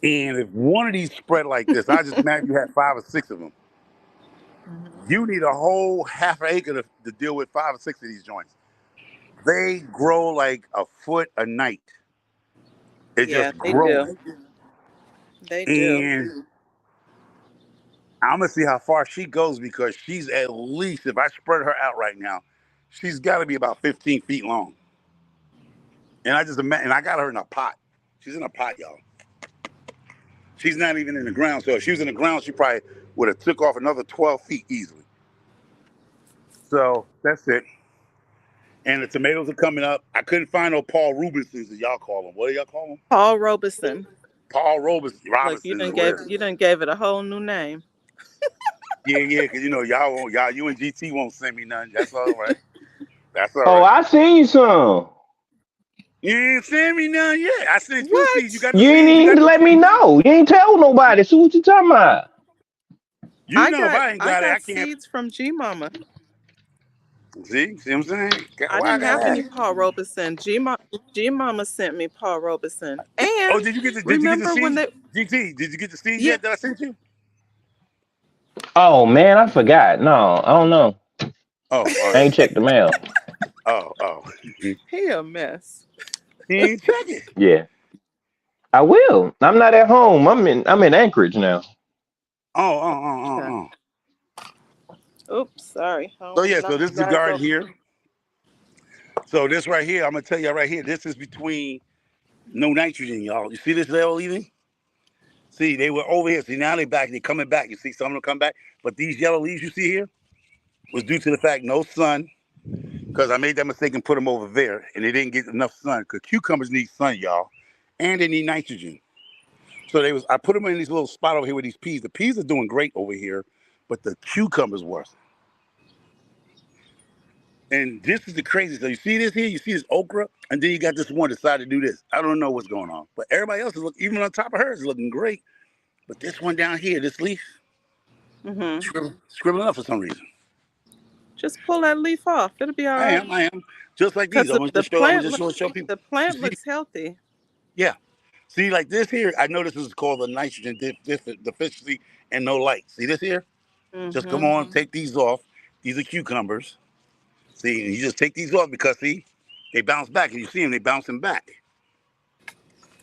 And if one of these spread like this, I just imagine you had 5 or 6 of them. You need a whole half an acre to deal with 5 or 6 of these joints. They grow like a foot a night. It's Yeah, just they do. growing. They do. And I'm gonna see how far she goes because she's at least, if I spread her out right now, she's got to be about 15 feet long. And I just imagine, and I got her in a pot. She's in a pot, y'all. She's not even in the ground. So if she was in the ground, she probably would have took off another 12 feet easily. So that's it. And the tomatoes are coming up. I couldn't find no Paul Robinsons, as y'all call them. What do y'all call them? Paul Robeson. Paul Look, you Robinsons done or whatever. gave it a whole new name. Yeah, because y'all won't, you and GT won't send me nothing. That's all right. That's all Oh, right. I seen some. You ain't send me none yet. I sent 2 seeds. You What? got the You ain't seeds. You even got the let me seeds. know. You ain't tell nobody. See what you talking about? You know if I ain't I got it, I got can't. seeds from G Mama. See what I'm saying? I Why I didn't gotta have any ask? Paul Robeson. G Mama sent me Paul Robeson. Oh, And did you get the remember when seeds? they GT, did you get the seeds yeah, yet that I sent you? Oh man, I forgot. No, I don't know. Oh, all I ain't right. checked the mail. Oh. he a mess. He ain't check it. Yeah, I will. I'm not at home. I'm in Anchorage now. Okay. Oh. Oops, sorry. So yeah, so Knock this you is the guys garden over. here. So this right here, I'm gonna tell you right here, this is between no nitrogen, y'all. You see this little leaving? See, they were over here. See, now they back. They coming back. You see some of them come back. But these yellow leaves you see here was due to the fact no sun, because I made that mistake and put them over there, and they didn't get enough sun. Because cucumbers need sun, y'all, and they need nitrogen. So I put them in this little spot over here with these peas. The peas are doing great over here, but the cucumbers worse. And this is the crazy. So you see this here? You see this okra? And then you got this one decided to do this. I don't know what's going on. But everybody else is looking, even on top of hers, is looking great. But this one down here, this leaf, Mm-hmm. scribbling up for some reason. Just pull that leaf off. It'll be all right. I am. Just like these. Cause I'm gonna just show people. the You plant see? looks healthy. Yeah. See, like this here, I know this is called the nitrogen deficiency and no light. See this here? Just come Mm-hmm. on, take these off. These are cucumbers. See, you just take these off because see, they bounce back. And you see them, they bouncing back.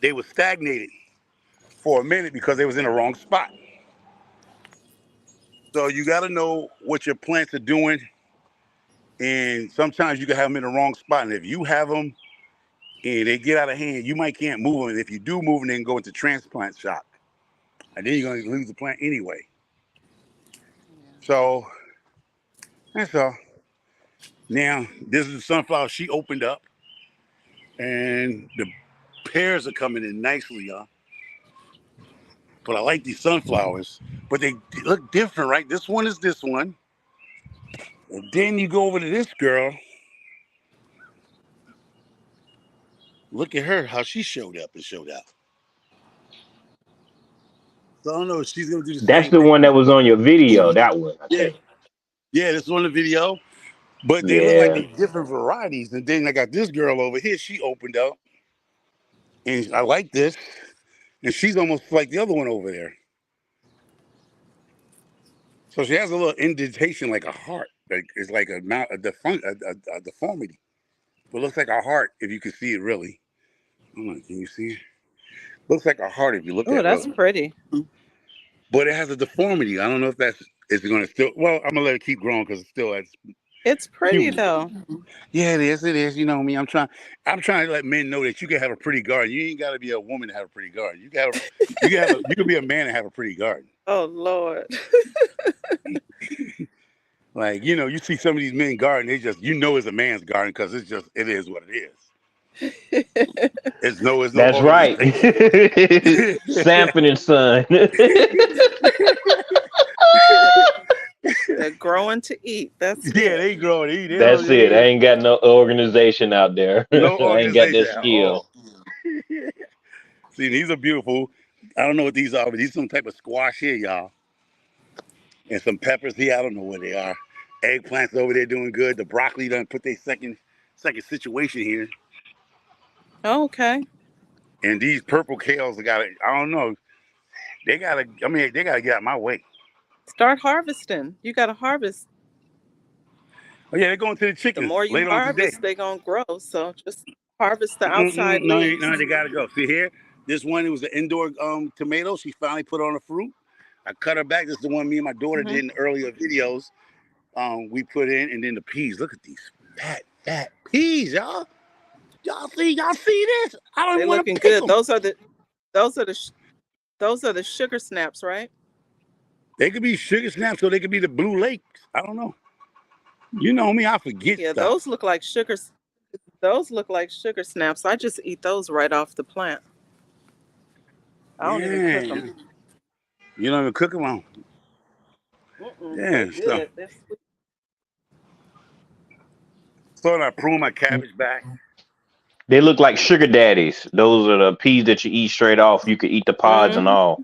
They were stagnated for a minute because they was in the wrong spot. So you got to know what your plants are doing, and sometimes you can have them in the wrong spot. And if you have them and they get out of hand, you might can't move them. And if you do move them, they can go into transplant shock, and then you're going to lose the plant anyway. So that's all. Now this is the sunflower she opened up, and the pears are coming in nicely, y'all. But I like these sunflowers, but they look different, right? This one is this one. And then you go over to this girl. Look at her, how she showed up and showed out. So I don't know if she's gonna do the That's same the thing. one that was on your video. That one, I Yeah, think. yeah, this is on the video. But they look like Yeah. they're different varieties. And then I got this girl over here. She opened up, and I like this. And she's almost like the other one over there. So she has a little indentation like a heart. Like it's like a deformity. But it looks like a heart if you can see it really. Hold on, can you see it? Looks like a heart if you look at Oh, it that's really. pretty. But it has a deformity. I don't know if that's is it gonna still. Well, I'm gonna let it keep growing because it still has It's pretty cute. though. Yeah, it is. It is. You know me. I'm trying to let men know that you can have a pretty garden. You ain't got to be a woman to have a pretty garden. You can be a man and have a pretty garden. Oh Lord. Like you see some of these men garden. They just it's a man's garden because it is what it is. It's no That's right. organization. Sampling and son. They're growing to eat. That's Yeah, it. they grow and eat. That's it. I ain't got no organization out there. No I ain't got organization that at skill. all. See, these are beautiful. I don't know what these are, but these are some type of squash here, y'all. And some peppers here. I don't know what they are. Eggplants over there doing good. The broccoli done put their second situation here. Okay. And these purple kales got I don't know. They gotta get out of my way. Start harvesting. You got to harvest. Oh yeah, they're going to the The chickens more you later on today. harvest, they're going to grow. So just harvest the outside No, leaves. no, they gotta go. See here, this one it was an indoor tomato. She finally put on a fruit. I cut her back. This is the one me and my daughter did in the earlier videos. We put in, and then the peas. Look at these fat peas, y'all. Y'all see this? I don't They're even want looking to pick good. them. Those are the sugar snaps, right? They could be sugar snaps, or they could be the Blue Lakes. I don't know. You know me, I forget Yeah, stuff. those look like sugar. Those look like sugar snaps. I just eat those right off the plant. I don't even cook them. You don't even cook them on. They're Yeah, so good. They're sweet. so I prune my cabbage back. They look like sugar daddies. Those are the peas that you eat straight off. You can eat the pods and all.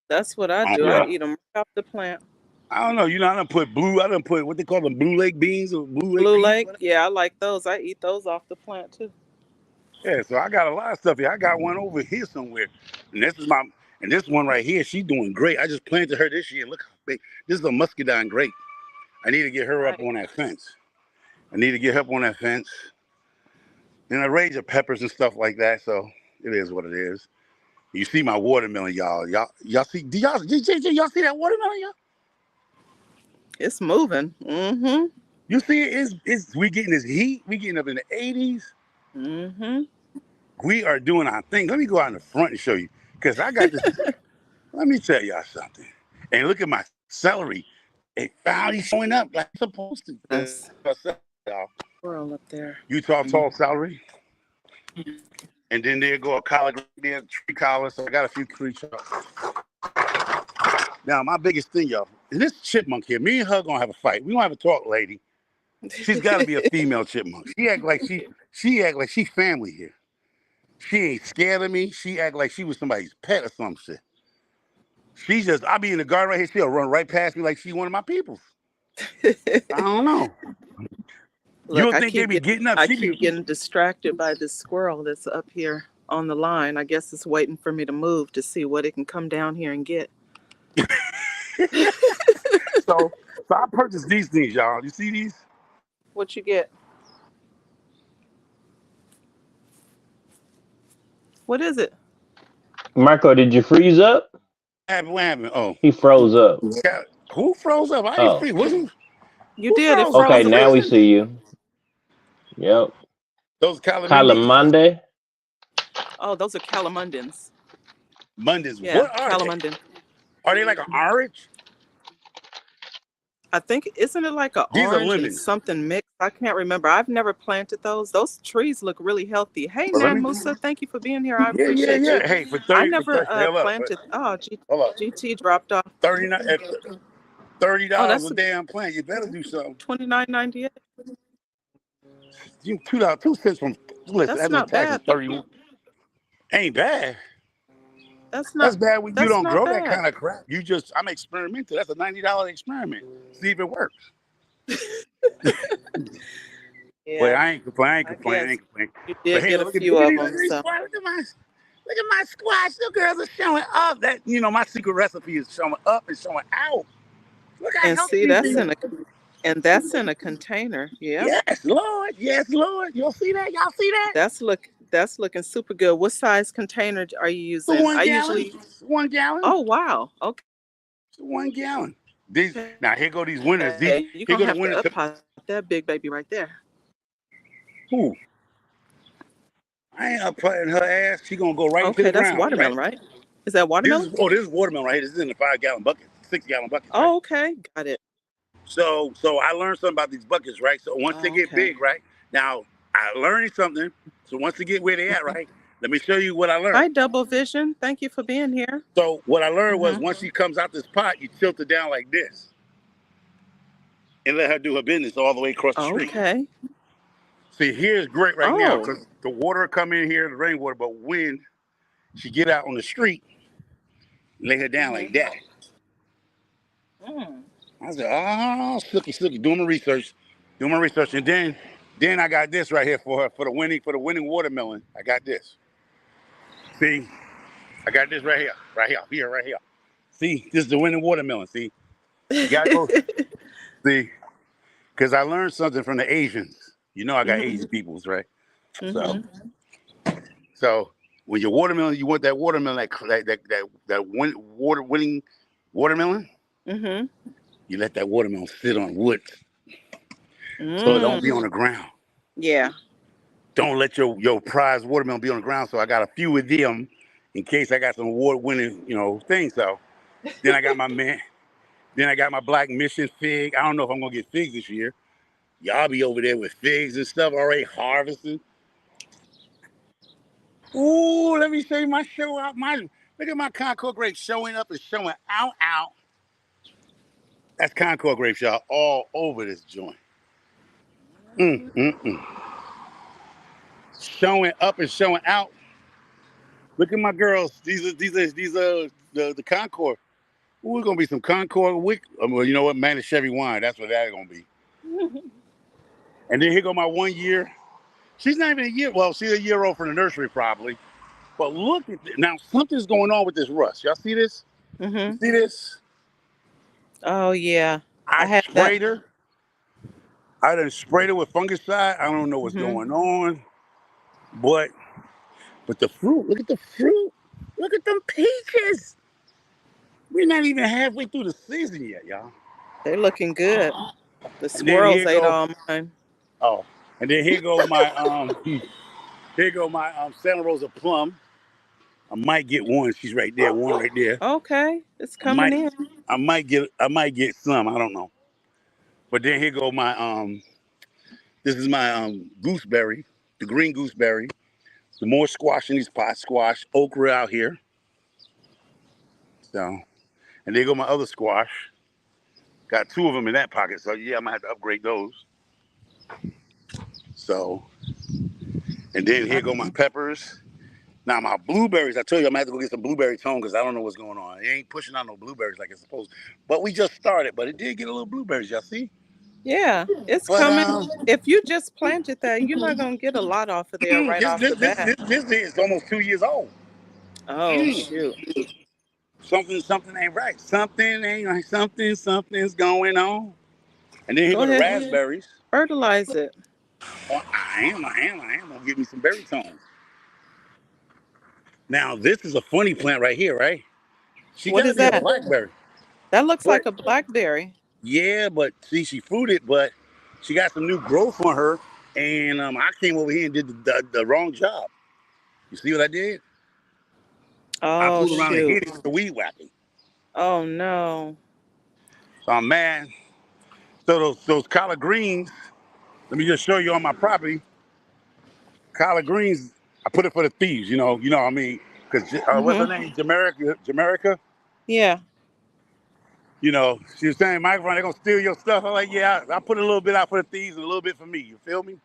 That's what I Oh, do. Yeah. I eat them right off the plant. I don't know. You know, I done put what they call them Blue Lake beans or Blue Lake Blue peas. Lake, yeah, I like those. I eat those off the plant too. Yeah, so I got a lot of stuff here. I got one over here somewhere. And this one right here, she's doing great. I just planted her this year. Look how big. This is a muscadine grape. I need to get her up Right. on that fence. And I raise her peppers and stuff like that. So it is what it is. You see my watermelon, y'all. Y'all see? Y'all see that watermelon, y'all? It's moving. Mm-hmm. You see it? We getting this heat. We getting up in the 80s. Mm-hmm. We are doing our thing. Let me go out in the front and show you. Because I got this. Let me tell y'all something. And look at my celery. It finally showing up like it's supposed to. That's Y'all. squirrel up there. Utah tall celery. And then there go a collard, there, tree collar. So I got a few tree chops. Now, my biggest thing, y'all, is this chipmunk here. Me and her gonna have a fight. We gonna have a talk, lady. She's got to be a female chipmunk. She act like she family here. She ain't scared of me. She act like she was somebody's pet or some shit. I'll be in the garden right here. She'll run right past me like she one of my peoples. I don't know. Look, You don't think they be getting up? I keep getting distracted by this squirrel that's up here on the line. I guess it's waiting for me to move to see what it can come down here and get. So I purchased these things, y'all. You see these? What you get? What is it? Marco, did you freeze up? What happened? Oh, He froze up. who froze up? I ain't free. Wasn't You did. It Okay, froze now up. we see you. Yep. Those calamari. Calamande. Oh, those are calamundins. Mondays. Yeah, What are they? calamundin. Are they like an orange? I think, isn't it like a These are orange and lemons. something mixed? I can't remember. I've never planted those. Those trees look really healthy. Hey, Well, Nan Musa, thank you for being here. I Yeah. appreciate you. Hey, for 30, I never hold up, planted. Oh, hold up. GT dropped off. $30 Oh, that's a damn plant. You better do something. $29.98. You $2 from listen. That's That's not taxes bad. 30. Ain't bad. That's That's bad when you that's don't not grow bad. that kind of crap. I'm experimental. That's a $90 experiment. See if it works. Yeah, But I ain't complaining. you did But hey, get a look at few of them. these So. squash. Look at my squash. The girls are showing up. That my secret recipe is showing up and showing out. Look how And healthy see, these that's in a container. Yeah. Yes, Lord. Yes, Lord. Y'all see that? That's looking super good. What size container are you using? The 1 gallon. 1 gallon. Oh wow. Okay. 1 gallon. Now here go these winners. You're Here gonna go the have winners. to up that big baby right there. Who? I ain't upputting her ass. She gonna go right to the that's ground. watermelon, right? Is that watermelon? This is watermelon right here. This is in the 5-gallon bucket, 6-gallon bucket. Right? Oh, okay, got it. So I learned something about these buckets, right? So once they get big, right? Now I learned something. So once they get where they at, right? Let me show you what I learned. Hi, Double Vision. Thank you for being here. So what I learned was once she comes out this pot, you tilt it down like this, and let her do her business all the way across the street. Okay. See, here's great right now because the water will come in here, the rainwater, but when she get out on the street, lay her down like that. I said, oh, Sookie, doing my research, and then I got this right here for her for the winning watermelon. I got this. See, I got this right here. See, this is the winning watermelon. See, You gotta go see, because I learned something from the Asians. You know, I got Mhm. Asian peoples, right? So, Mhm. so when your watermelon, you want that watermelon, that water winning watermelon. Mhm. You let that watermelon sit on wood, so it don't be on Mm. the ground. Yeah. Don't let your prized watermelon be on the ground. So I got a few of them in case I got some award winning, things. So then I got my man. Then I got my Black Mission fig. I don't know if I'm gonna get figs this year. Y'all be over there with figs and stuff already harvesting. Ooh, let me show you my show out. Look at my Concord grape showing up and showing out. That's Concord grapes, y'all, all over this joint. Mm. Showing up and showing out. Look at my girls. These are the Concord. Ooh, it's gonna be some Concord wick. Well, you know what, man, it's Chevy wine. That's what that's gonna be. And then here go my 1 year. She's not even a year. Well, she's a year old from the nursery probably. But look at this. Now something's going on with this rust. Y'all see this? You Mhm. see this? Oh yeah. I I had that. sprayed her. I done sprayed her with fungicide. I don't know what's Mhm. going on, but the fruit. Look at the fruit. Look at them peaches. We're not even halfway through the season yet, y'all. They're looking good. The And then squirrels here ate go. all mine. Oh, and then here go my here go my Santa Rosa plum. I might get one. She's right there. One right there. Okay, it's I coming might in. I might get some. I don't know. But then here go my this is my gooseberry, the green gooseberry. The more squash in these pots, squash, okra out here. So, and there go my other squash. Got two of them in that pocket. So yeah, I'm gonna have to upgrade those. So, and then here go my peppers. Now my blueberries, I told you I'm gonna have to go get some blueberry tone because I don't know what's going on. It ain't pushing out no blueberries like it's supposed. But we just started, but it did get a little blueberries, y'all see? Yeah, it's But coming. If you just planted that, you're not gonna get a lot off of there right this off this the this bat. this this is almost 2 years old. Oh shoot. Something ain't right. Something ain't right. Something's going on. And then here Go go the ahead, raspberries. fertilize it. Oh, I am gonna give me some berry tones. Now this is a funny plant right here, right? She What gotta is be a that? blackberry. That looks But like a blackberry. yeah, but see, she fruited, but she got some new growth on her, and I came over here and did the wrong job. You see what I did? I Oh fooled around and shoot. hit it with the weed whacking. Oh no. So I'm mad. So those collard greens. Let me just show you on my property. Collard greens. I put it for the thieves. You know what I mean? Because what's her Mhm. name? Jamaica. Yeah. She was saying, microphone, they're gonna steal your stuff. I'm like, yeah, I put a little bit out for the thieves and a little bit for me. You feel me?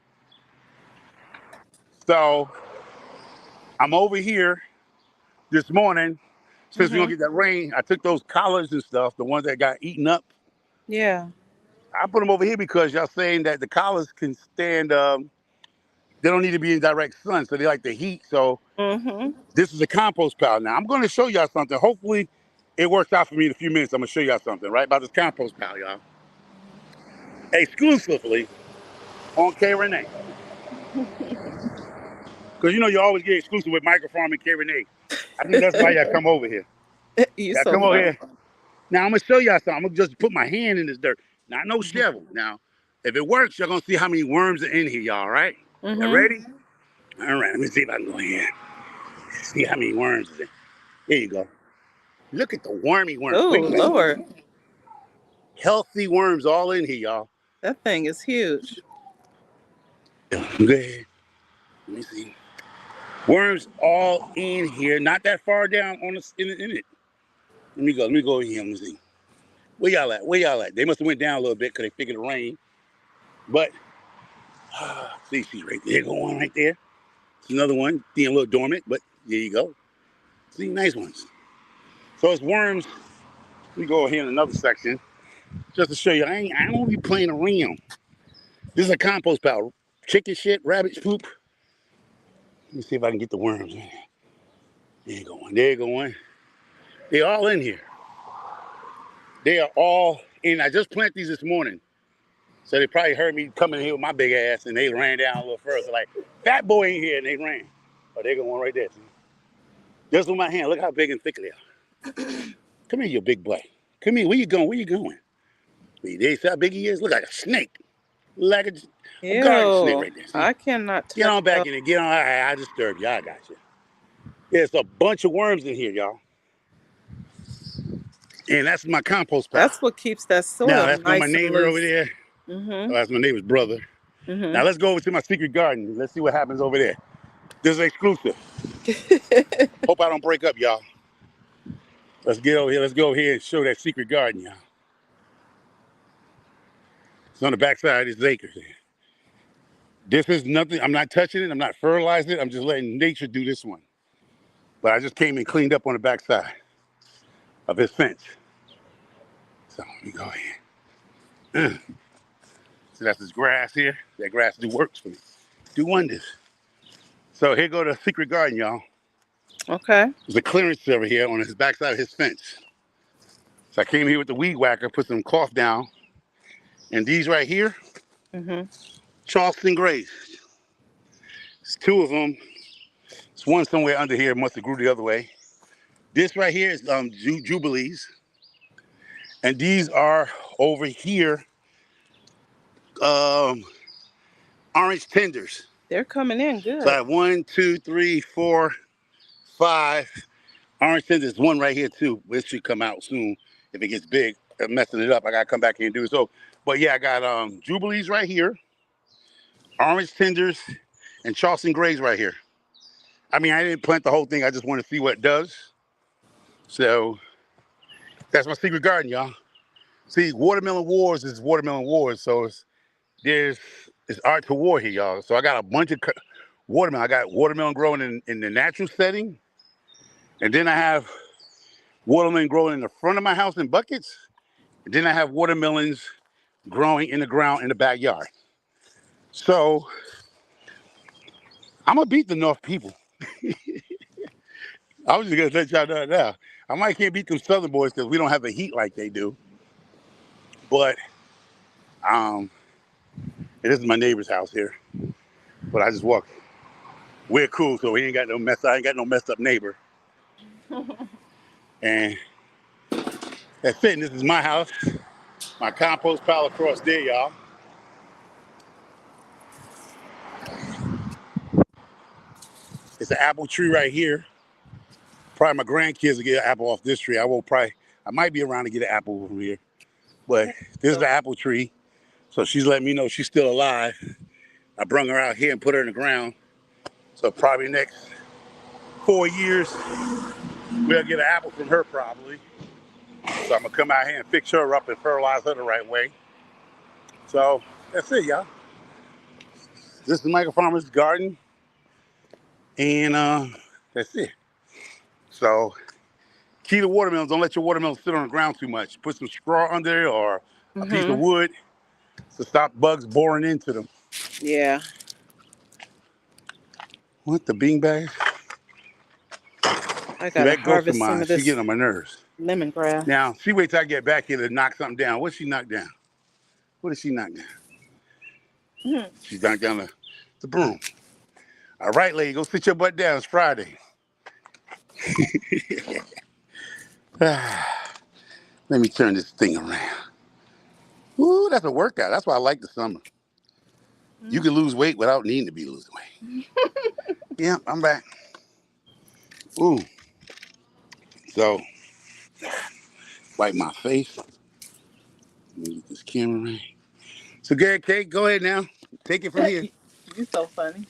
So I'm over here this morning. Since we're gonna Mhm. get that rain, I took those collards and stuff, the ones that got eaten up. Yeah. I put them over here because y'all saying that the collards can stand. They don't need to be in direct sun, so they like the heat. So Mhm. this is a compost pile. Now I'm gonna show y'all something. Hopefully, it works out for me in a few minutes. I'm gonna show y'all something, right, about this compost pile, y'all. Exclusively on K Renee. Because you always get exclusive with Microfarm and K Renee. I think that's why y'all come over here. You Y'all so come over funny. here. Now I'm gonna show y'all something. I'm gonna just put my hand in this dirt. Not no Mhm. shovel. Now, if it works, y'all gonna see how many worms are in here, y'all, right? Y'all Mhm. ready? All right, let me see if I can go in here. See how many worms is in. Here you go. Look at the wormy worms. Oh Wait, wait. Lord, Healthy worms all in here, y'all. that thing is huge. Go ahead. Let me see. Worms all in here. Not that far down on in it. Let me go. Let me go in here. Let me see. Where y'all at? Where y'all at? They must have went down a little bit because they figured it rain. But see, she's right there. Go on right there. It's another one, being a little dormant, but there you go. See, nice ones. So it's worms. We go here in another section just to show you. I don't be playing around. This is a compost pile. Chicken shit, rabbit poop. Let me see if I can get the worms. There you go. There you go. They're all in here. They are all And I just planted these this morning. So they probably heard me coming here with my big ass and they ran down a little further. Like, that boy ain't here, and they ran. Oh, they got one right there. See? Just with my hand. Look how big and thick they are. Come here, you big boy. Come here. Where you going? Where you going? They see how big he is? Look like a snake. Like a garden snake Ew. right there. See? I cannot Get touch on back those. in there. Get on. All right, I disturbed you. I got you. There's a bunch of worms in here, y'all. And that's my compost pile. That's what keeps that soil Now, that's my nice and neighbor over loose. there. Mm-hmm. Oh, that's my neighbor's brother. Mm-hmm. Now, let's go over to my secret garden. Let's see what happens over there. This is exclusive. Hope I don't break up, y'all. Let's get over here. Let's go over here and show that secret garden, y'all. It's on the backside of this acre here. This is nothing. I'm not touching it. I'm not fertilizing it. I'm just letting nature do this one. But I just came and cleaned up on the backside of his fence. So let me go here. So that's his grass here. That grass do works for me. Do wonders. So here go the secret garden, y'all. Okay. There's a clearance over here on his backside of his fence. So I came here with the weed whacker, put some cloth down. And these right here, Mm-hmm. Charleston Grays. There's two of them. There's one somewhere under here. It must have grew the other way. This right here is Jubilees. And these are over here, orange tenders. They're coming in good. So I have 1, 2, 3, 4, 5 orange tenders. One right here too. This should come out soon if it gets big. I'm messing it up. I gotta come back here and do it. So, but yeah, I got Jubilees right here, orange tenders, and Charleston Grays right here. I mean, I didn't plant the whole thing. I just want to see what it does. So that's my secret garden, y'all. See, Watermelon Wars is Watermelon Wars. So it's art to war here, y'all. So I got a bunch of watermelon. I got watermelon growing in the natural setting. And then I have watermelon growing in the front of my house in buckets. And then I have watermelons growing in the ground in the backyard. So I'm gonna beat the North people. I was just gonna let y'all know now. I might can't beat them Southern boys because we don't have the heat like they do. But this is my neighbor's house here. But I just walked. We're cool, so we ain't got no mess. I ain't got no messed up neighbor. And that's it. And this is my house. My compost pile across there, y'all. It's an apple tree right here. Probably my grandkids will get an apple off this tree. I might be around to get an apple from here. But this is the apple tree. So she's letting me know she's still alive. I brung her out here and put her in the ground. So probably next 4 years, we'll get an apple from her probably. So I'm gonna come out here and fix her up and fertilize her the right way. So that's it, y'all. This is Michael Farmer's garden. And that's it. So key to watermelons, don't let your watermelons sit on the ground too much. Put some straw under it or a piece of wood to stop bugs boring into them. Yeah. What, the beanbag? I gotta harvest some of She's this getting on my nerves. lemongrass. Now, she wait till I get back here to knock something down. What's she knocked down? What did she knock down? She knocked down the broom. All right, lady, go sit your butt down. It's Friday. Let me turn this thing around. Ooh, that's a workout. That's why I like the summer. You can lose weight without needing to be losing weight. Yeah, I'm back. Ooh. So, wipe my face. Let me get this camera right. So, Kate, go ahead now. Take it from here. You're so funny.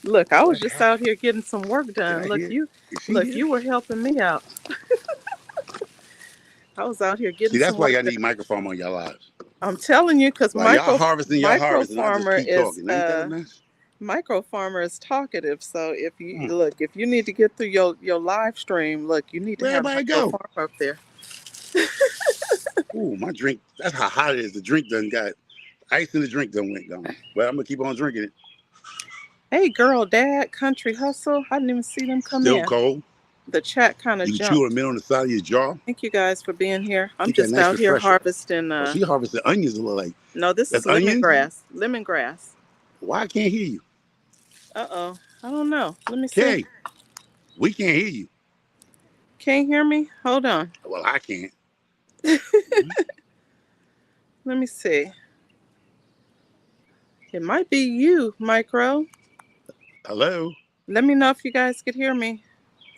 Look, I was just out here getting some work done. Look, you were helping me out. I was out here getting See, that's some why work y'all done. need microphone on your lives. I'm telling you, because Y'all harvesting your harvest, and I just Farmer keep talking. Ain't that a mess? Micro Farmer is talkative. So if you need to get through your live stream, look, you need to have Micro Farmer up there. Ooh, my drink. That's how hot it is. The drink done got ice in the drink done went gone. But I'm gonna keep on drinking it. Hey, girl, dad, country hustle. I didn't even see them come Still in. cold. The chat kind of You can chew a jumped. mint on the side of your jaw. Thank you guys for being here. I'm Get that just nice out here refresher. harvesting. Oh, she harvested onions. It look like No, this that's is onions. lemongrass. Lemongrass. Why I can't hear you? Uh-oh. I don't know. Let me see. Kay, we can't hear you. Can't hear me? Hold on. Well, I can't. Let me see. It might be you, Micro. Hello. Let me know if you guys could hear me.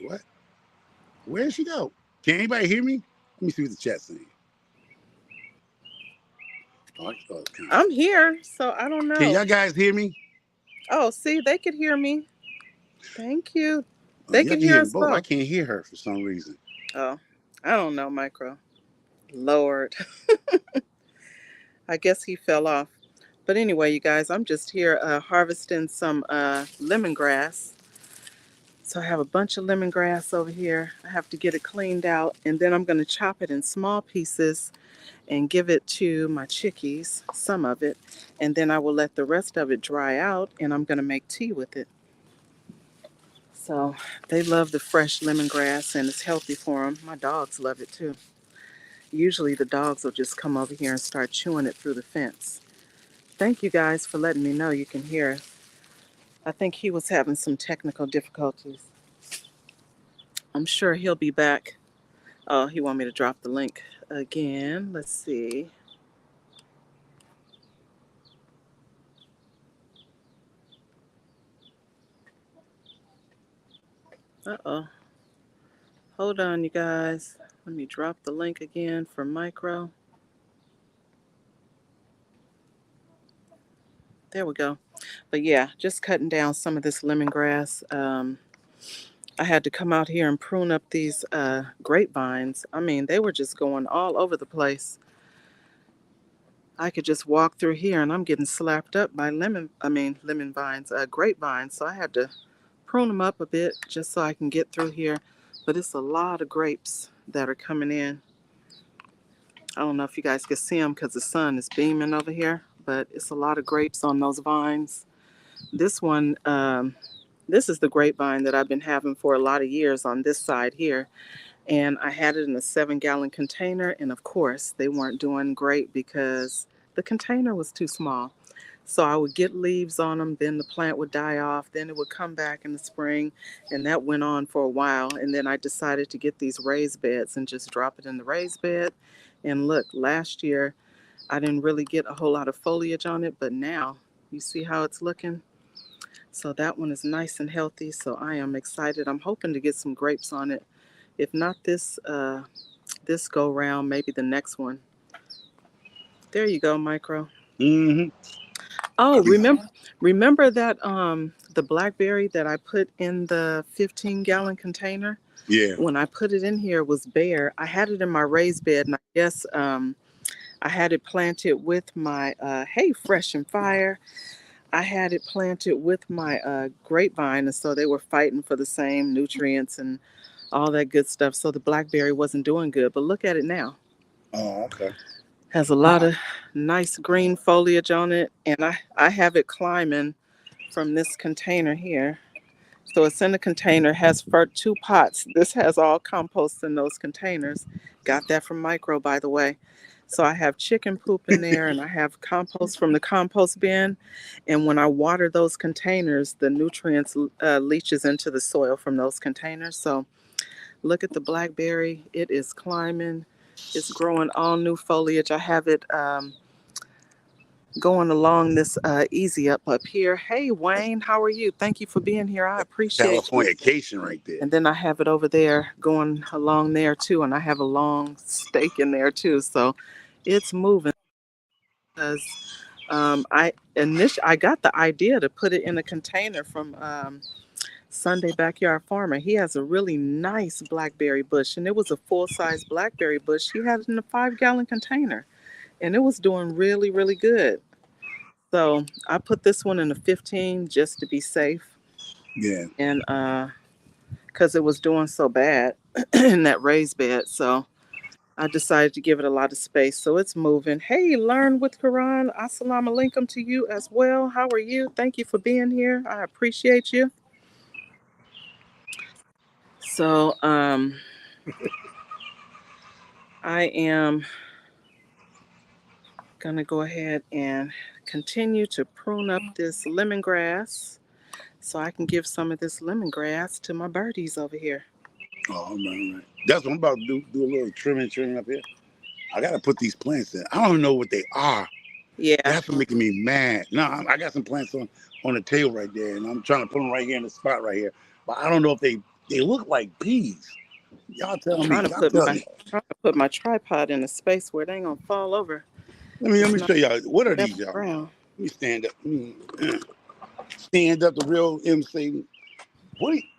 What? Where'd she go? Can anybody hear me? Let me see what the chat's saying. I'm here, so I don't know. Can y'all guys hear me? Oh, see, they could hear me. Thank you. They can hear us both. I both. can't hear her for some reason. Oh, I don't know, Micro. Lord. I guess he fell off. But anyway, you guys, I'm just here harvesting some lemongrass. So I have a bunch of lemongrass over here. I have to get it cleaned out, and then I'm going to chop it in small pieces and give it to my chickies, some of it, and then I will let the rest of it dry out, and I'm going to make tea with it. So they love the fresh lemongrass, and it's healthy for them. My dogs love it too. Usually the dogs will just come over here and start chewing it through the fence. Thank you guys for letting me know you can hear us. I think he was having some technical difficulties. I'm sure he'll be back. Oh, he want me to drop the link again. Let's see. Uh-oh. Hold on, you guys. Let me drop the link again for Micro. There we go. But yeah, just cutting down some of this lemongrass. I had to come out here and prune up these grapevines. I mean, they were just going all over the place. I could just walk through here and I'm getting slapped up by grapevines. So I had to prune them up a bit just so I can get through here. But it's a lot of grapes that are coming in. I don't know if you guys can see them because the sun is beaming over here, but it's a lot of grapes on those vines. This one, this is the grapevine that I've been having for a lot of years on this side here. And I had it in a 7-gallon container. And of course, they weren't doing great because the container was too small. So I would get leaves on them, then the plant would die off, then it would come back in the spring, and that went on for a while. And then I decided to get these raised beds and just drop it in the raised bed. And look, last year, I didn't really get a whole lot of foliage on it, but now you see how it's looking? So that one is nice and healthy, so I am excited. I'm hoping to get some grapes on it. If not this go round, maybe the next one. There you go, Micro. Mm-hmm. Oh, remember that the blackberry that I put in the 15-gallon container? Yeah. When I put it in here, it was bare. I had it in my raised bed, and I guess I had it planted with my hey, Fresh and Fire. I had it planted with my grapevine, and so they were fighting for the same nutrients and all that good stuff. So the blackberry wasn't doing good, but look at it now. Oh, okay. Has a lot of nice green foliage on it, and I have it climbing from this container here. So it's in the container, has 2 pots. This has all compost in those containers. Got that from Micro, by the way. So I have chicken poop in there, and I have compost from the compost bin. And when I water those containers, the nutrients leaches into the soil from those containers. So look at the blackberry. It is climbing. It's growing all new foliage. I have it going along this easy up here. Hey, Wayne, how are you? Thank you for being here. I appreciate you. Californication right there. And then I have it over there going along there too. And I have a long stake in there too. So it's moving. Because I got the idea to put it in a container from Sunday Backyard Farmer. He has a really nice blackberry bush, and it was a full-size blackberry bush. He had it in a 5-gallon container, and it was doing really, really good. So I put this one in a 15 just to be safe. Yeah. And because it was doing so bad in that raised bed, so I decided to give it a lot of space. So it's moving. Hey, Learn with Quran. Assalamu alaikum to you as well. How are you? Thank you for being here. I appreciate you. So I am gonna go ahead and continue to prune up this lemongrass so I can give some of this lemongrass to my birdies over here. Oh man, that's what I'm about to do. Do a little trimming up here. I gotta put these plants in. I don't know what they are. Yeah, That's what making me mad. No, I got some plants on the table right there, and I'm trying to put them right here in the spot right here. But I don't know if they look like peas. Y'all tell me. trying to Y'all put tell my me. trying to put my tripod in a space where they ain't gonna fall over. Let It's me not show y'all. What are that these, y'all? brown. Let me stand up. Stand up, the real MC.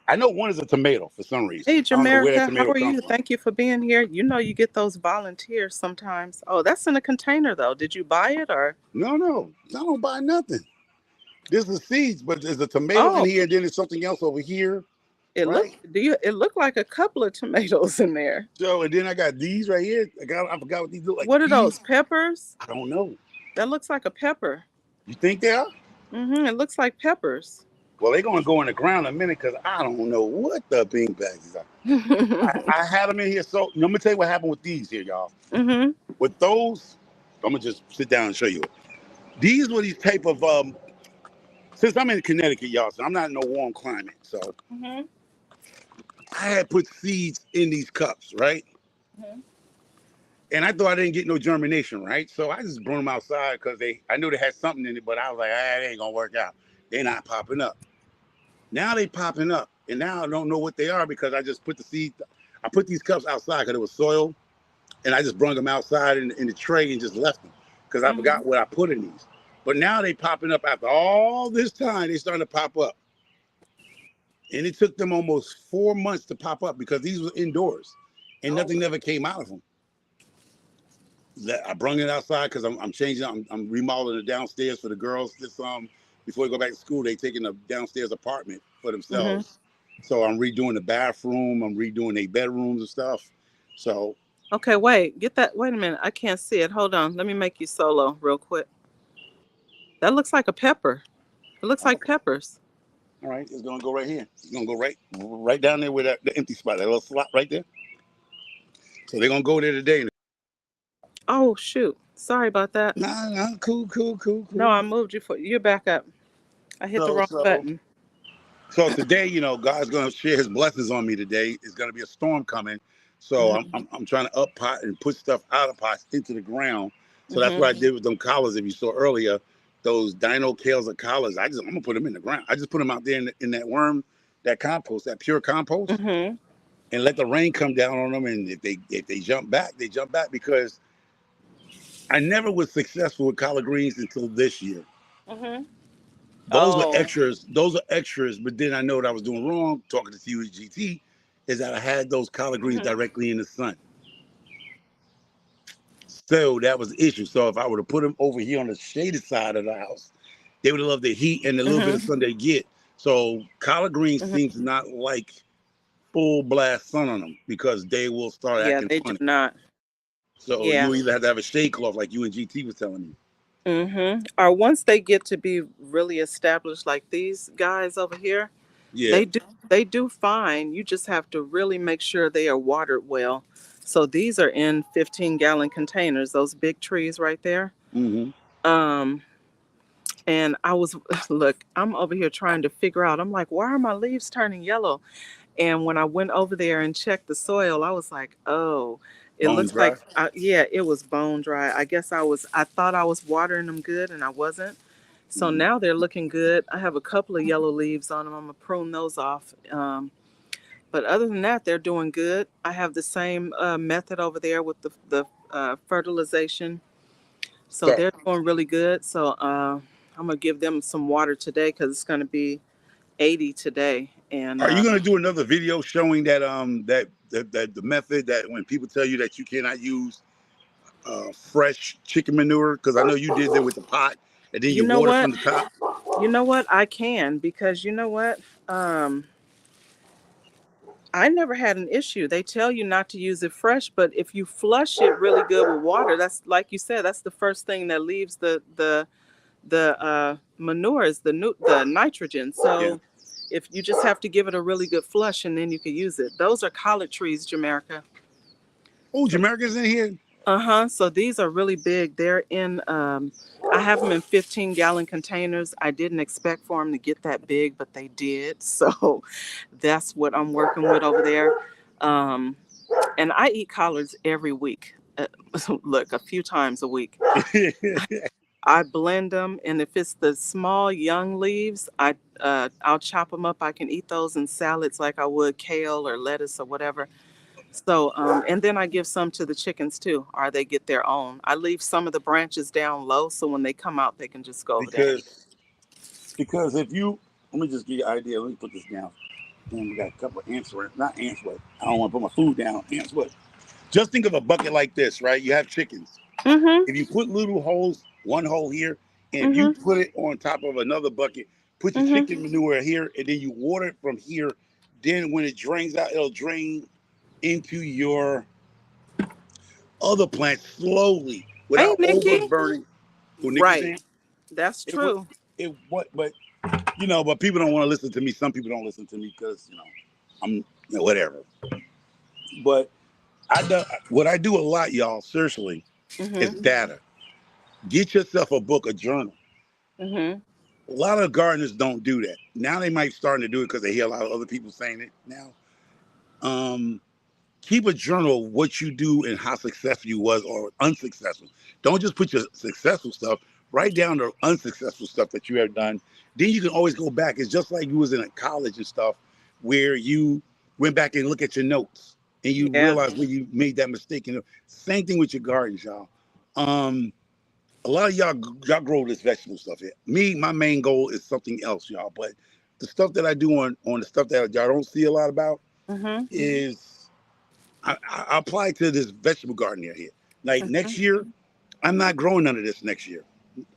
I know one is a tomato for some reason. Hey, I don't know where that Jamerica, how tomato are comes you? from. Thank you for being here. You know you get those volunteers sometimes. Oh, that's in a container though. Did you buy it or? No, I don't buy nothing. This is seeds, but there's a tomato in Oh, here, and then there's something else over here, it look. right? It looked like a couple of tomatoes in there. So, and then I got these right here. I forgot what these look like. What are those? Peas? Peppers? I don't know. That looks like a pepper. You think they are? It looks like peppers. Well, they're gonna go in the ground in a minute because I don't know what the bean bags are. I had them in here. So let me tell you what happened with these here, y'all. With those, I'm gonna just sit down and show you it. These were these type of since I'm in Connecticut, y'all, so I'm not in no warm climate. So I had put seeds in these cups, right? And I thought I didn't get no germination, right? So I just brought them outside because I knew they had something in it, but I was like, it ain't gonna work out. They're not popping up. Now they popping up, and now I don't know what they are because I just put the seed. I put these cups outside because it was soil, and I just brought them outside in the tray and just left them because I forgot what I put in these. But now they popping up after all this time. They starting to pop up, and it took them almost 4 months to pop up because these were indoors, and nothing never came out of them. I brung it outside because I'm changing. I'm remodeling the downstairs for the girls. This before they go back to school, they taking a downstairs apartment for themselves. So I'm redoing the bathroom. I'm redoing their bedrooms and stuff. So Okay, wait. Get that. Wait a minute. I can't see it. Hold on. Let me make you solo real quick. That looks like a pepper. It looks like peppers. all right, it's gonna go right here. It's gonna go right down there with the empty spot, that little slot right there. So they're gonna go there today. Oh shoot. Sorry about that. Nah, cool. No, I moved you for you're back up. I hit the wrong button. So today, God's gonna share His blessings on me today. It's gonna be a storm coming, so I'm trying to up pot and put stuff out of pots into the ground. So that's what I did with them collards. If you saw earlier, those dino kales of collards, I'm gonna put them in the ground. I just put them out there in that worm, that compost, that pure compost, and let the rain come down on them. And if they jump back, they jump back because I never was successful with collard greens until this year. Those are extras. Those are extras. But then I know what I was doing wrong. Talking to CUGT, is that I had those collard greens directly in the sun. So that was the issue. So if I were to put them over here on the shaded side of the house, they would have loved the heat and the little bit of sun they get. So collard greens seems to not like full blast sun on them because they will start acting they funny. do not. So you either have to have a shade cloth like you and GT was telling me. Or once they get to be really established, like these guys over here, they do fine. You just have to really make sure they are watered well. So these are in 15-gallon containers. Those big trees right there. And I was look, I'm over here trying to figure out. I'm like, why are my leaves turning yellow? And when I went over there and checked the soil, I was like, oh. It Bone looks dry? like, it was bone dry. I guess I thought I was watering them good and I wasn't. So now they're looking good. I have a couple of yellow leaves on them. I'm going to prune those off. But other than that, they're doing good. I have the same method over there with the fertilization. So they're doing really good. So I'm going to give them some water today because it's going to be 80 today. And are you going to do another video showing that that the method that when people tell you that you cannot use fresh chicken manure, because I know you did that with the pot and then you water from the top? You know what? I can, because you know what? I never had an issue. They tell you not to use it fresh, but if you flush it really good with water, that's like you said, that's the first thing that leaves the manure is the nitrogen. So If you just have to give it a really good flush and then you can use it. Those are collard trees, Jamaica. Oh, Jamaica's in here. Uh-huh. So these are really big. They're in I have them in 15-gallon containers. I didn't expect for them to get that big, but they did. So that's what I'm working with over there. And I eat collards every week. Look, a few times a week. I blend them, and if it's the small young leaves, I'll chop them up. I can eat those in salads like I would kale or lettuce or whatever. So, and then I give some to the chickens too, or they get their own. I leave some of the branches down low, so when they come out, they can just go over there and eat it. Because if you, let me just give you an idea. Let me put this down. Damn, we got a couple of ants, not ants, but I don't want to put my food down. Ants, what? Just think of a bucket like this, right? You have chickens. Mm-hmm. If you put little holes, one hole here, and if you put it on top of another bucket, put your chicken manure here, and then you water it from here. Then when it drains out, it'll drain into your other plants slowly without overburning. Right. That's true. But people don't want to listen to me. Some people don't listen to me because I'm whatever. But what I do a lot, y'all, seriously, is data. Get yourself a book, a journal. A lot of gardeners don't do that. Now they might starting to do it because they hear a lot of other people saying it now. Keep a journal of what you do and how successful you was or unsuccessful. Don't just put your successful stuff. Write down the unsuccessful stuff that you have done. Then you can always go back. It's just like you was in a college and stuff where you went back and look at your notes and you realize where you made that mistake. Same thing with your gardens, y'all. A lot of y'all grow this vegetable stuff here. Me, my main goal is something else, y'all. But the stuff that I do on the stuff that y'all don't see a lot about is I apply to this vegetable garden here. Like next year, I'm not growing none of this next year.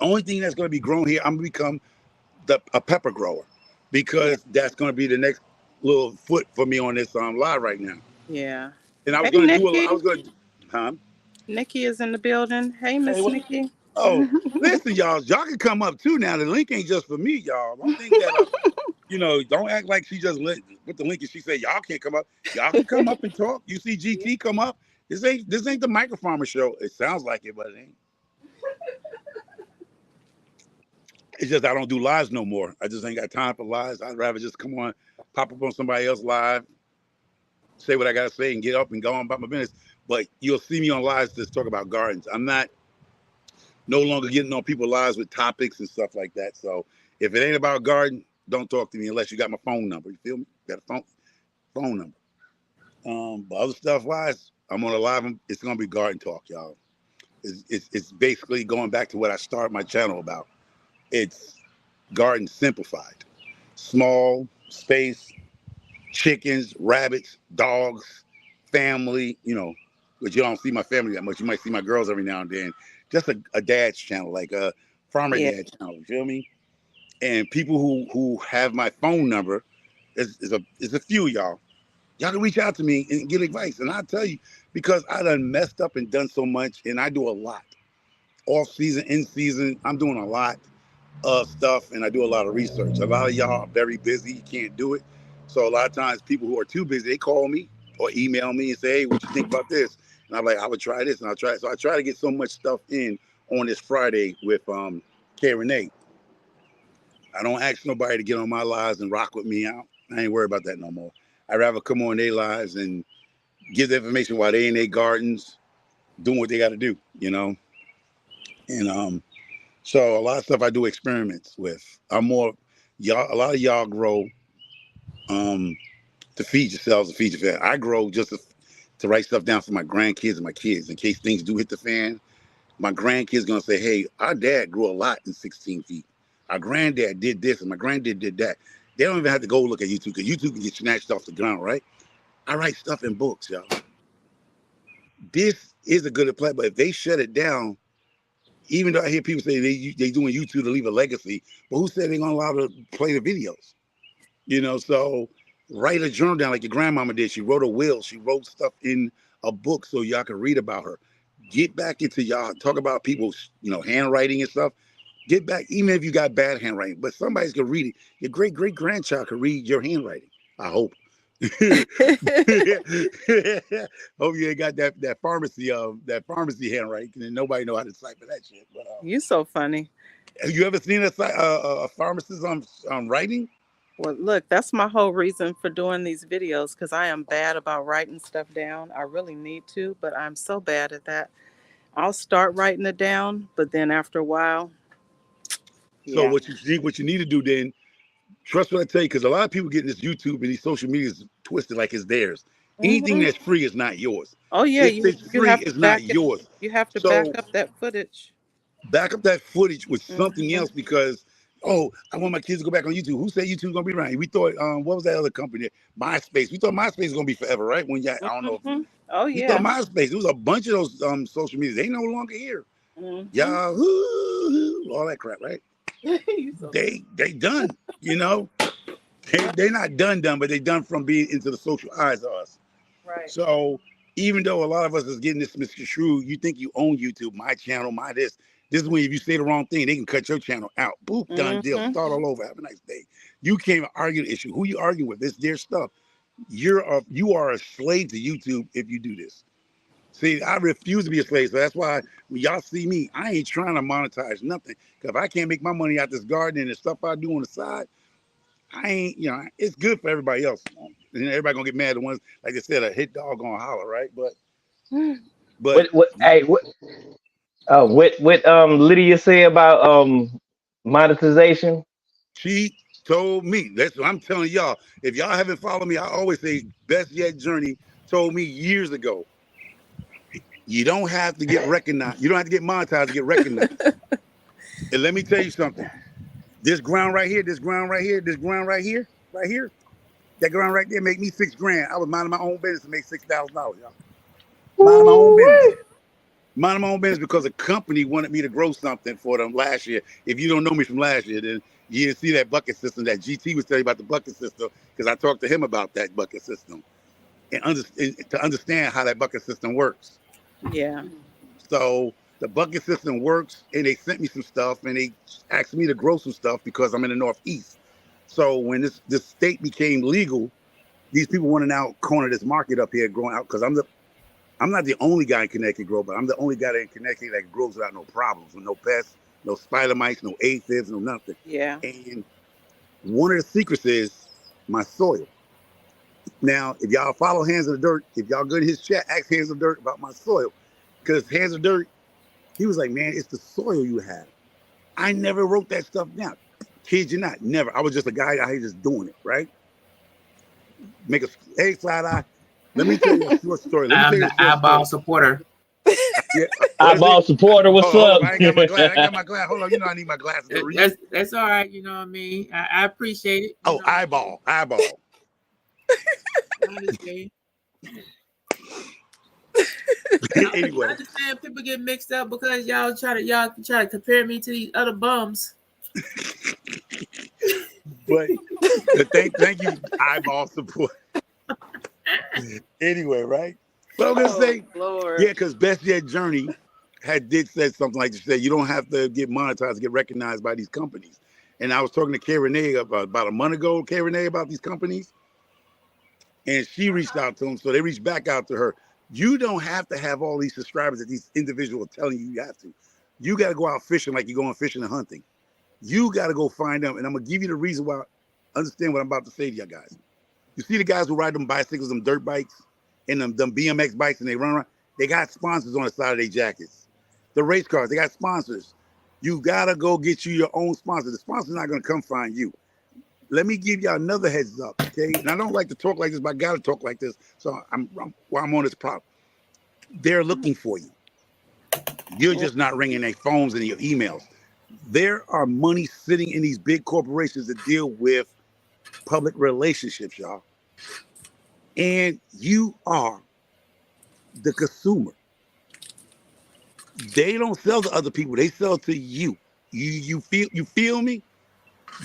Only thing that's going to be grown here, I'm going to become a pepper grower because that's going to be the next little foot for me on this live right now. Yeah. And I was going to Nikki is in the building. Hey, Miss Nikki. Oh, listen, y'all can come up too now. The link ain't just for me, y'all. Don't think that, don't act like she just put the link and she said, y'all can't come up. Y'all can come up and talk. You see GT come up. This ain't the Micro Farmer Show. It sounds like it, but it ain't. It's just I don't do lives no more. I just ain't got time for lives. I'd rather just come on, pop up on somebody else live, say what I got to say and get up and go on about my business. But you'll see me on lives to talk about gardens. I'm no longer getting on people's lives with topics and stuff like that. So if it ain't about garden, don't talk to me unless you got my phone number. You feel me? Got a phone number. But other stuff wise, I'm on a live. It's gonna be garden talk, y'all. It's basically going back to what I started my channel about. It's garden simplified. Small space, chickens, rabbits, dogs, family, but you don't see my family that much. You might see my girls every now and then. Just a dad's channel, like a farmer dad channel. You feel me? And people who have my phone number is a few y'all. Y'all can reach out to me and get advice. And I'll tell you, because I done messed up and done so much, and I do a lot. Off season, in season, I'm doing a lot of stuff, and I do a lot of research. A lot of y'all are very busy. You can't do it. So a lot of times people who are too busy, they call me or email me and say, hey, what you think about this? And I'm like, I would try this and I'll try it. So I try to get so much stuff in on this Friday with K Renee. I don't ask nobody to get on my lives and rock with me out. I ain't worried about that no more. I'd rather come on their lives and give the information while they in their gardens doing what they got to do, And so a lot of stuff I do experiments with. A lot of y'all grow to feed yourselves and feed your family. I grow just to write stuff down for my grandkids and my kids in case things do hit the fan. My grandkids gonna say, hey, our dad grew a lot in 16 feet. Our granddad did this and my granddad did that. They don't even have to go look at YouTube because YouTube can get snatched off the ground, right? I write stuff in books, y'all. This is a good play, but if they shut it down, even though I hear people say they doing YouTube to leave a legacy, but who said they're gonna allow to play the videos? So write a journal down like your grandmama did. She wrote a will. She wrote stuff in a book so y'all can read about her. Get back into y'all, talk about people's, handwriting and stuff. Get back, even if you got bad handwriting, but somebody's gonna read it. Your great great grandchild can read your handwriting. I hope. Hope you ain't got that pharmacy handwriting, and nobody know how to decipher that shit. But You so funny. have you ever seen a pharmacist on writing? Well, look, that's my whole reason for doing these videos because I am bad about writing stuff down. I really need to, but I'm so bad at that. I'll start writing it down, but then after a while, So yeah. what you need to do then, trust what I tell you, because a lot of people getting this YouTube and these social medias twisted like it's theirs. Anything Hmm. that's free is not yours. Oh yeah, If it's you free, have to it's not back it. yours. You have to back So up that footage. back up that footage with something Hmm. else because I want my kids to go back on YouTube. Who said YouTube's gonna be around? We thought what was that other company? MySpace. We thought MySpace was gonna be forever, right? When I don't know if Hmm. Oh we thought yeah. MySpace. There was a bunch of those social media. They no longer here. Hmm. Yahoo, all that crap, right? You so They done, you know. They not done, but they done from being into the social eyes of us. right. So even though a lot of us is getting this misconstrued, you think you own YouTube, my channel, my this. This is when if you say the wrong thing, they can cut your channel out. Boop, done deal. Hmm. Start all over. Have a nice day. You can't even argue the issue. Who you arguing with? It's their stuff. You are a slave to YouTube if you do this. See, I refuse to be a slave. So that's why when y'all see me, I ain't trying to monetize nothing. Because if I can't make my money out this garden and the stuff I do on the side, I ain't, it's good for everybody else. And everybody gonna get mad at the ones, like I said, a hit dog gonna holler, right? But What hey what Lydia say about monetization? she told me, that's what I'm telling y'all. If y'all haven't followed me, I always say Best Yet Journey told me years ago, you don't have to get recognized. You don't have to get monetized to get recognized. And let me tell you something. This ground right here, this ground right here, right here, that ground right there make me $6,000. I was minding my own business to make $6,000, y'all. Minding my own business. Minding my own business because a company wanted me to grow something for them last year. If you don't know me from last year, then you didn't see that bucket system that GT was telling you about the bucket system because I talked to him about that bucket system and to understand how that bucket system works. Yeah. So the bucket system works, and they sent me some stuff, and they asked me to grow some stuff because I'm in the Northeast. So when this state became legal, these people want to now corner this market up here growing out because I'm not the only guy in Connecticut grow, but I'm the only guy in Connecticut that grows without no problems, with no pests, no spider mites, no aphids, no nothing. Yeah. And one of the secrets is my soil. Now, if y'all follow Hands of the Dirt, if y'all go to his chat, ask Hands of the Dirt about my soil. Because Hands of the Dirt, he was like, man, it's the soil you have. I never wrote that stuff down. Kid you not, never. I was just a guy out here just doing it, right? Make a egg side eye. Let me tell you a short story. I'm the eyeball supporter. Yeah. Eyeball supporter, what's Hold up? on, I ain't got my glass. I got my glass. Hold on, you know I need my glasses to read. That's all right. You know what I mean? I appreciate it. Oh, eyeball. I understand. Anyway, I understand people get mixed up because y'all try to compare me to these other bums. but thank you, eyeball support. Anyway, right? But I'm gonna say, Lord. yeah, because Best Yet Journey did say something like this. You don't have to get monetized to get recognized by these companies. And I was talking to Kay Renee about a month ago, Kay Renee, about these companies. And she reached out to them, so they reached back out to her. You don't have to have all these subscribers that these individuals are telling you have to. You got to go out fishing like you're going fishing and hunting. You got to go find them. And I'm going to give you the reason why. Understand what I'm about to say to you guys. You see the guys who ride them bicycles, them dirt bikes, and them BMX bikes, and they run around? They got sponsors on the side of their jackets. The race cars, they got sponsors. You got to go get you your own sponsor. The sponsor's not going to come find you. Let me give y'all another heads up, okay? And I don't like to talk like this, but I got to talk like this. So while I'm on this prop, they're looking for you. You're just not ringing their phones and your emails. There are money sitting in these big corporations that deal with public relationships, y'all. And you are the consumer. They don't sell to other people. They sell to you. You feel me?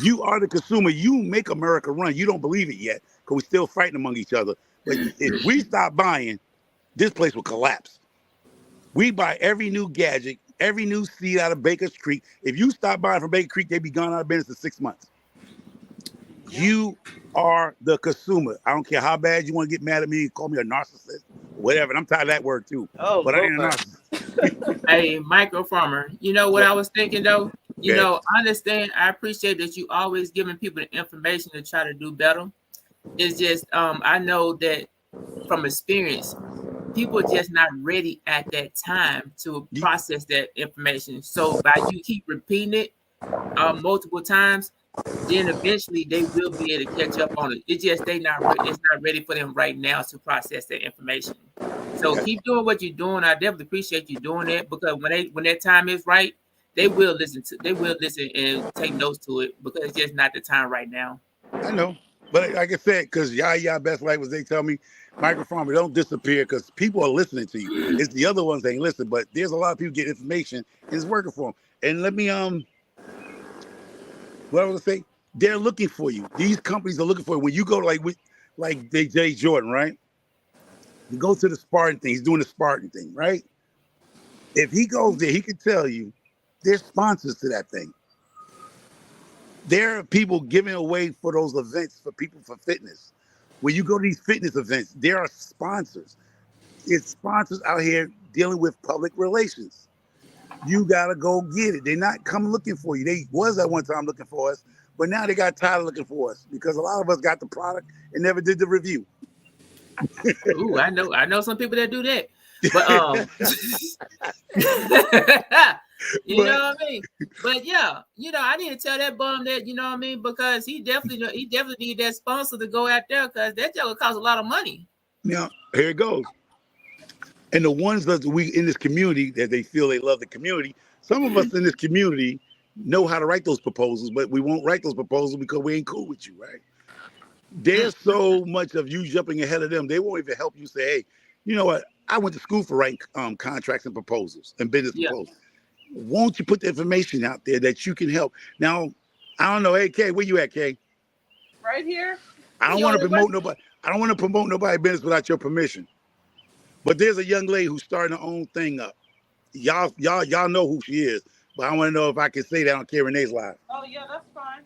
You are the consumer. You make America run. You don't believe it yet because we're still fighting among each other. But if we stop buying, this place will collapse. We buy every new gadget. Every new seed out of Baker's Creek, if you stop buying from Baker Creek, they be gone out of business in 6 months. You are the consumer. I don't care how bad you want to get mad at me, call me a narcissist, whatever. And I'm tired of that word too. Oh, But I ain't a Lord. narcissist. Hey, micro farmer. You know what I was thinking though? You Okay. know, I understand. I appreciate that you always giving people the information to try to do better. It's just I know that from experience, people are just not ready at that time to You- process that information. So by you keep repeating it multiple times, then eventually they will be able to catch up on it. It's just it's not ready for them right now to process that information. So Okay. keep doing what you're doing. I definitely appreciate you doing that because when that time is right, they will listen and take notes to it because it's just not the time right now. I know. But like I said, because y'all best life was they tell me, microfarmer, don't disappear because people are listening to you. It's the other ones that ain't listen, but there's a lot of people get information and it's working for them. And let me what I was gonna say, they're looking for you. These companies are looking for you. When you go like Jay Jordan, right? You go to the Spartan thing, he's doing the Spartan thing, right? If he goes there, he can tell you there's sponsors to that thing. There are people giving away for those events for people for fitness. When you go to these fitness events, there are sponsors. It's sponsors out here dealing with public relations. You gotta go get it. They're not come looking for you. They was at one time looking for us, but now they got tired of looking for us because a lot of us got the product and never did the review. Ooh, I know some people that do that. But you But know what I mean? But yeah, I need to tell that bum that, you know what I mean, because he definitely need that sponsor to go out there because that joke costs a lot of money. now here it goes. And the ones that we in this community that they feel they love the community, some of us in this community know how to write those proposals, but we won't write those proposals because we ain't cool with you, right? There's so much of you jumping ahead of them. They won't even help you say, hey, you know what? I went to school for writing contracts and proposals and business Yeah. proposals. Won't you put the information out there that you can help? Now, I don't know. Hey, Kay, where you at, Kay? Right here. I don't want to promote nobody. I don't want to promote nobody's business without your permission. But there's a young lady who's starting her own thing up. Y'all know who she is. But I want to know if I can say that on Kay Renee's live. Oh, yeah, that's fine.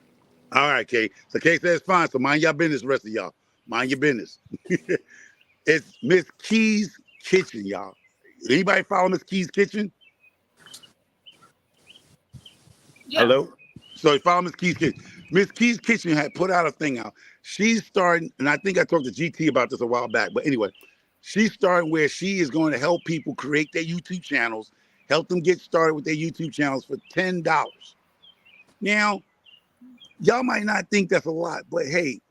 All right, Kay. So Kay says fine. So mind your business, the rest of y'all. Mind your business. It's Miss Key's Kitchen, y'all. Anybody follow Miss Key's Kitchen? Yeah. Hello? So you follow Miss Key's Kitchen. Miss Key's Kitchen had put out a thing out. She's starting, and I think I talked to GT about this a while back, but anyway, she's starting where she is going to help people create their YouTube channels, help them get started with their YouTube channels for $10. Now, y'all might not think that's a lot, but hey,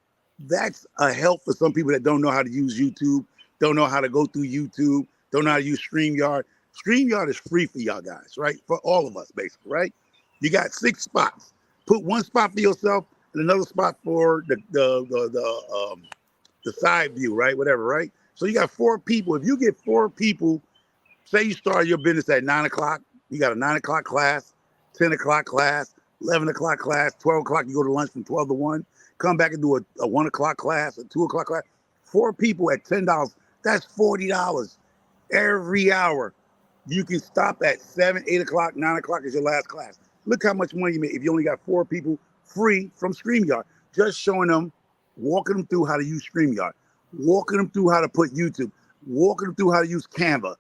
that's a help for some people that don't know how to use YouTube, don't know how to go through YouTube, don't know how to use StreamYard. StreamYard is free for y'all guys, right? For all of us, basically, right? You got 6 spots. Put one spot for yourself and another spot for the side view, right? Whatever, right? So you got 4 people. If you get 4 people, say you start your business at 9 o'clock, you got a 9 o'clock class, 10 o'clock class, 11 o'clock class, 12 o'clock, you go to lunch from 12 to 1, come back and do a 1 o'clock class, a 2 o'clock class. 4 people at $10, that's $40 every hour. You can stop at 7, 8 o'clock, 9 o'clock is your last class. Look how much money you make if you only got 4 people free from StreamYard. Just showing them, walking them through how to use StreamYard, walking them through how to put YouTube, walking them through how to use Canva,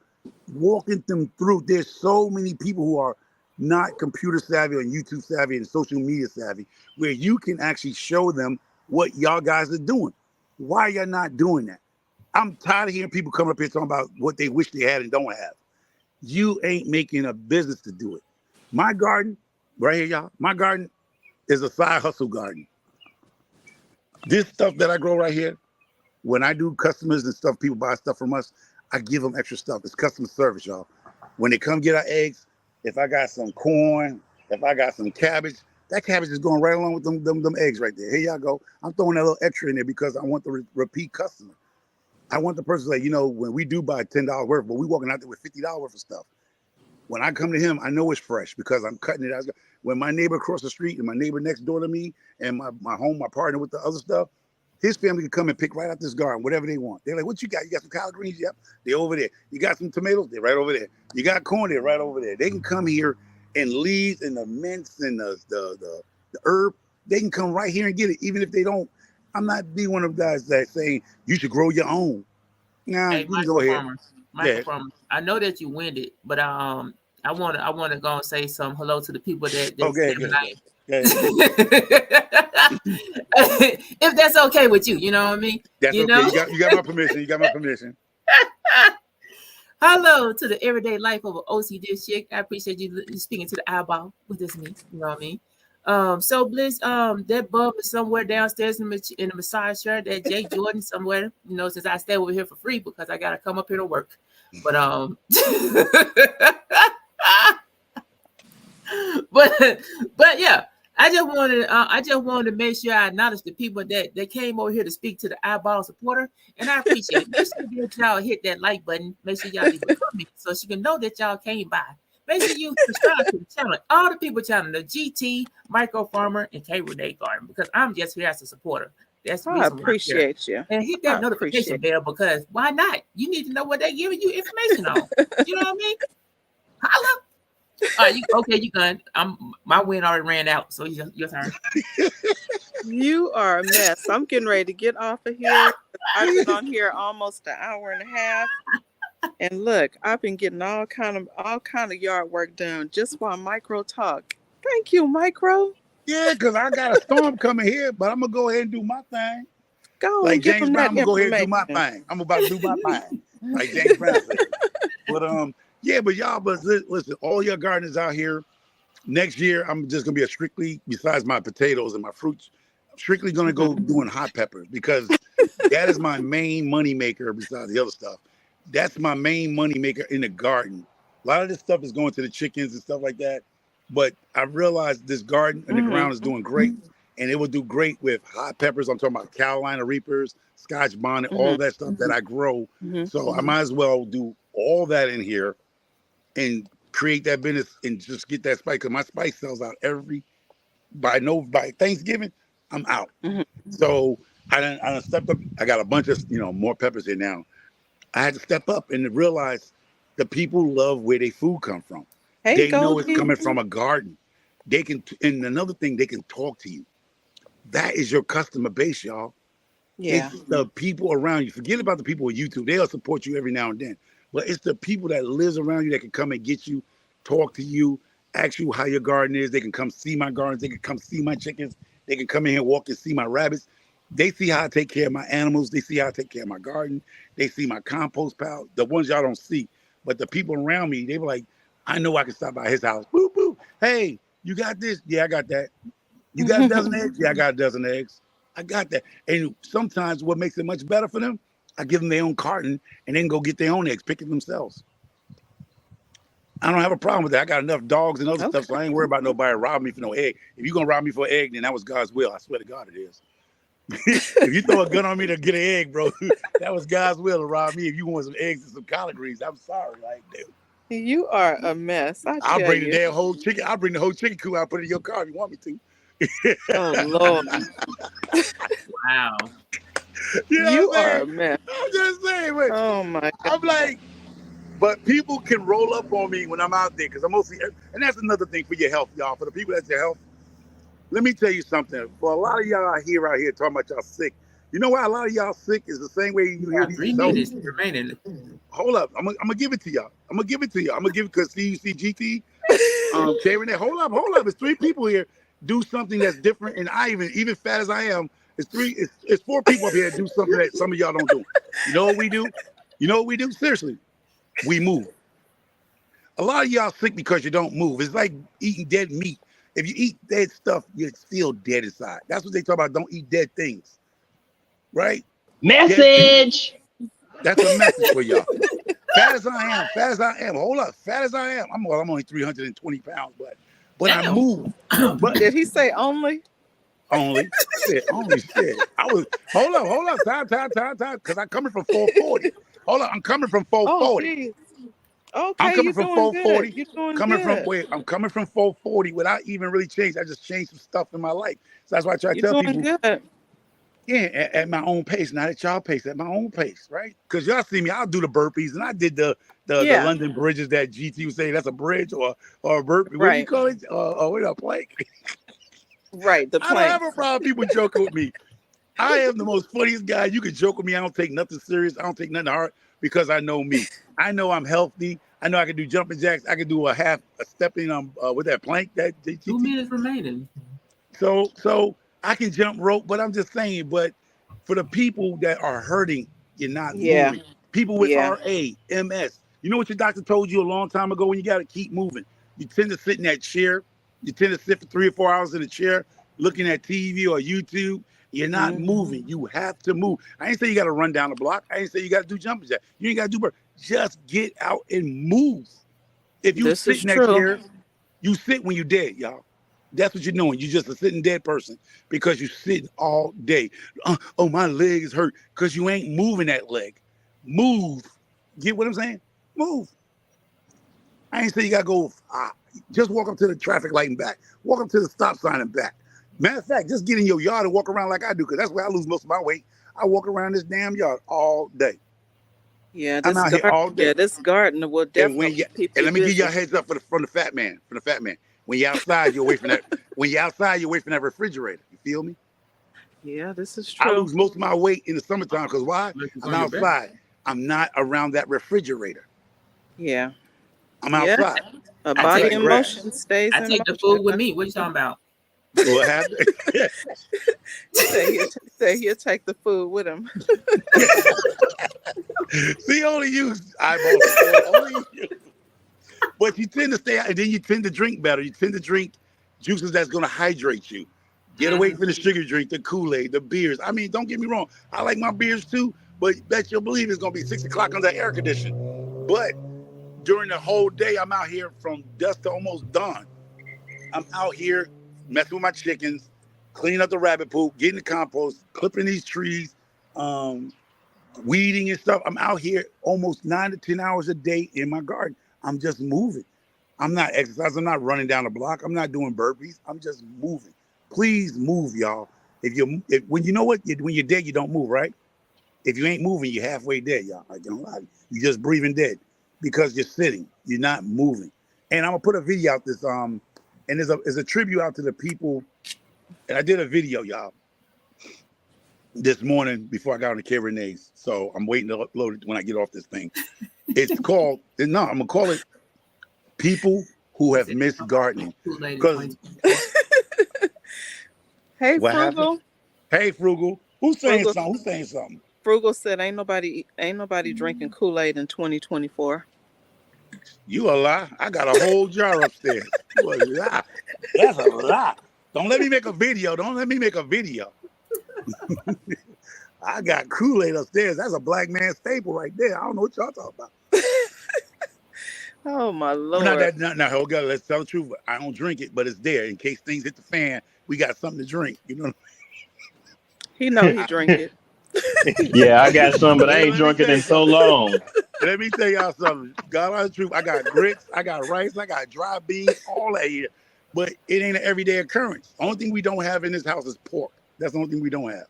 walking them through. There's so many people who are not computer savvy or YouTube savvy and social media savvy, where you can actually show them what y'all guys are doing. Why are y'all not doing that? I'm tired of hearing people come up here talking about what they wish they had and don't have. You ain't making a business to do it. My garden, right here, y'all, my garden is a side hustle garden. This stuff that I grow right here, when I do customers and stuff, people buy stuff from us, I give them extra stuff. It's customer service, y'all. When they come get our eggs, if I got some corn, if I got some cabbage, that cabbage is going right along with them eggs right there. Here y'all go. I'm throwing that little extra in there because I want the repeat customer. I want the person to say, when we do buy $10 worth, but we walking out there with $50 worth of stuff. When I come to him, I know it's fresh because I'm cutting it out. When my neighbor across the street and my neighbor next door to me and my partner with the other stuff, His family can come and pick right out this garden, whatever they want. They're like, what you got? You got some collard greens? Yep, they're over there. You got some tomatoes? They're right over there. You got corn? They're right over there. They can come here and leaves and the mints and the herb. They can come right here and get it, even if they don't. I'm not being one of the guys that saying you should grow your own. Nah, Hey, you can Michael go ahead. Farmer. Michael Farmer. I know that you winded, but I wanna go and say some hello to the people that Okay, if that's okay with you, you know what I mean? That's okay. Know? You got my permission. You got my permission. Hello to the everyday life of an OCD chick. I appreciate you speaking to the eyeball with this me. You know what I mean? So Bliss, that bub is somewhere downstairs in the massage chair. That Jay Jordan somewhere. You know, since I stay over here for free because I gotta come up here to work. But but yeah. I just wanted to make sure I acknowledge the people that came over here to speak to the eyeball supporter, and I appreciate it. Make sure that y'all hit that like button. Make sure y'all leave a comment so she can know that y'all came by. Make sure you subscribe to the channel, all the people channel, the GT, Micro Farmer, and K Renee Garden, because I'm just here as a supporter. That's the I reason appreciate you. And hit that notification bell because why not? You need to know what they're giving you information on. You know what I mean? Holla. All right, you gone. My win already ran out, so your turn. You are a mess. I'm getting ready to get off of here. I've been on here almost an hour and a half, and look, I've been getting all kind of yard work done just while Micro talk. Thank you, Micro. Yeah, because I got a storm coming here, but I'm gonna go ahead and do my thing. Go like give James them Brown, that I'm gonna go ahead and do my information. thing. I'm about to do my thing, like James Brown said. But yeah, but y'all, but listen, all your gardeners out here. Next year, I'm just gonna be strictly, besides my potatoes and my fruits, I'm strictly gonna go doing hot peppers because that is my main money maker. Besides the other stuff, that's my main money maker in the garden. A lot of this stuff is going to the chickens and stuff like that. But I realized this garden in the ground is doing great, and it will do great with hot peppers. I'm talking about Carolina Reapers, Scotch bonnet, all that stuff that I grow. So I might as well do all that in here and create that business and just get that spice. Because my spice sells out by Thanksgiving, I'm out. So I done stepped up. I got a bunch of more peppers here now. I had to step up and realize the people love where their food come from. They know it's coming from a garden. They can, and another thing, they can talk to you. That is your customer base, y'all. Yeah. It's the people around you. Forget about the people on YouTube. They'll support you every now and then. But it's the people that lives around you that can come and get you, talk to you, ask you how your garden is. They can come see my gardens. They can come see my chickens. They can come in here, walk and see my rabbits. They see how I take care of my animals. They see how I take care of my garden. They see my compost pile, the ones y'all don't see. But the people around me, they were like, I know I can stop by his house. Boo, boo. Hey, you got this? Yeah, I got that. You got a dozen eggs? Yeah, I got a dozen eggs. I got that. And sometimes what makes it much better for them, I give them their own carton and then go get their own eggs, pick it themselves. I don't have a problem with that. I got enough dogs and other stuff, so I ain't worried about nobody robbing me for no egg. If you're going to rob me for an egg, then that was God's will. I swear to God it is. If you throw a gun on me to get an egg, bro, that was God's will to rob me. If you want some eggs and some collard greens, I'm sorry. Like, dude. You are a mess. I'll bring the damn whole chicken. I'll bring the whole chicken coop. I'll put it in your car if you want me to. Oh, Lord. Wow. You are a mess. I'm just saying. Wait. Oh, my God. I'm like, but people can roll up on me when I'm out there because I'm mostly, and that's another thing for your health, y'all. For the people that's your health, let me tell you something. For a lot of y'all out here talking about y'all sick, you know why a lot of y'all sick is the same way you hear these 3 minutes remaining. Hold up. I'm gonna give it to y'all. I'm gonna give it because you see GT, K Renee. Hold up. It's 3 people here. Do something that's different, and I even fat as I am, it's 4 people up here that do something that some of y'all don't do. You know what we do? Seriously, we move. A lot of y'all sick because you don't move. It's like eating dead meat. If you eat dead stuff, you're still dead inside. That's what they talk about. Don't eat dead things, right? Message. That's a message for y'all. Fat as I am. Hold up, fat as I am. I'm only 320 pounds, but I move. But Did he say only? Only shit. I was hold up. Time. Because I'm coming from 440. Hold up, I'm coming from 440. Okay, I'm coming from 440. You're doing I'm coming from 440 without even really changing. I just changed some stuff in my life. So that's why I try to tell people. Good. Yeah, at my own pace, not at y'all pace, at my own pace, right? Because y'all see me, I'll do the burpees, and I did the Yeah, London bridges that GT was saying that's a bridge or a burpee. What do you right, call it? What a plank. right. The I don't have plank. a problem with people joking with me. I am the most funniest guy. You can joke with me. I don't take nothing serious. I don't take nothing hard because I know me. I know I'm healthy. I know I can do jumping jacks. I can do a stepping with that plank that 2 GT. minutes remaining. So I can jump rope, but I'm just saying, but for the people that are hurting, you're not Yeah, moving. People with yeah. RA, MS. You know what your doctor told you a long time ago when you got to keep moving. You tend to sit in that chair. You tend to sit for 3 or 4 hours in a chair looking at TV or YouTube. You're not Hmm. moving. You have to move. I ain't say you got to run down the block. I ain't say you got to do jumping jacks. You ain't got to do burpees. Just get out and move. If you This sit is in that true. chair, you sit when you're dead, y'all. That's what you're doing. You're just a sitting dead person because you're sitting all day. Oh, my leg is hurt because you ain't moving that leg. Move. Get what I'm saying? Move. I ain't say you got to go. Just walk up to the traffic light and back. Walk up to the stop sign and back. Matter of fact, just get in your yard and walk around like I do because that's where I lose most of my weight. I walk around this damn yard all day. Yeah, I'm this out here garden. all day. Yeah, this garden will And when definitely you keep and you let me give you a busy. heads up from the fat man. When you're outside, you're away from that. When you're outside, you're away from that refrigerator. You feel me? Yeah, this is I true. lose most of my weight in the summertime because why? Look, it's I'm on your back. outside. I'm not around that refrigerator. Yeah, I'm yeah. outside. A I I'm body take cutting in grass. motion stays I in take the motion. food with me. What you talking about? What happened? Say he'll take the food with him. See, only you eyeballs. Only you. But you tend to stay out, and then you tend to drink better. You tend to drink juices that's going to hydrate you. Get away Mhm. from the sugar drink, the Kool-Aid, the beers. I mean, don't get me wrong. I like my beers too, but bet you'll believe it's going to be 6 o'clock under air conditioning. But during the whole day, I'm out here from dusk to almost dawn. I'm out here messing with my chickens, cleaning up the rabbit poop, getting the compost, clipping these trees, um, weeding and stuff. I'm out here almost 9 to 10 hours a day in my garden. I'm just moving. I'm not exercising. I'm not running down the block. I'm not doing burpees. I'm just moving. Please move, y'all. When you know what, when you're dead, you don't move, right? If you ain't moving, you're halfway dead, y'all. I don't lie. You're just breathing dead because you're sitting. You're not moving. And I'm gonna put a video out and there's a tribute out to the people. And I did a video, y'all, this morning before I got on the K-Renee's. So I'm waiting to upload it when I get off this thing. It's called, I'm gonna call it People Who Have Missed Gardening. Kool-Aid in Because 20. Hey, what happened? Frugal. Hey, Frugal. Who's saying Frugal. something? Who's saying something? Frugal said, "Ain't nobody drinking Kool-Aid in 2024." You a lie. I got a whole jar upstairs. You a lie. That's a lie. Don't let me make a video. I got Kool-Aid upstairs. That's a black man staple right there. I don't know what y'all talking about. Oh my Not Lord. that. Now, hold on. Let's tell the truth. I don't drink it, but it's there in case things hit the fan. We got something to drink. You know. He know he drink it. Yeah, I got some, but I ain't Let me drunk it tell in you so something. long. Let me tell y'all something. God honest truth. I got grits, I got rice, I got dry beans, all that here. But it ain't an everyday occurrence. Only thing we don't have in this house is pork. That's the only thing we don't have.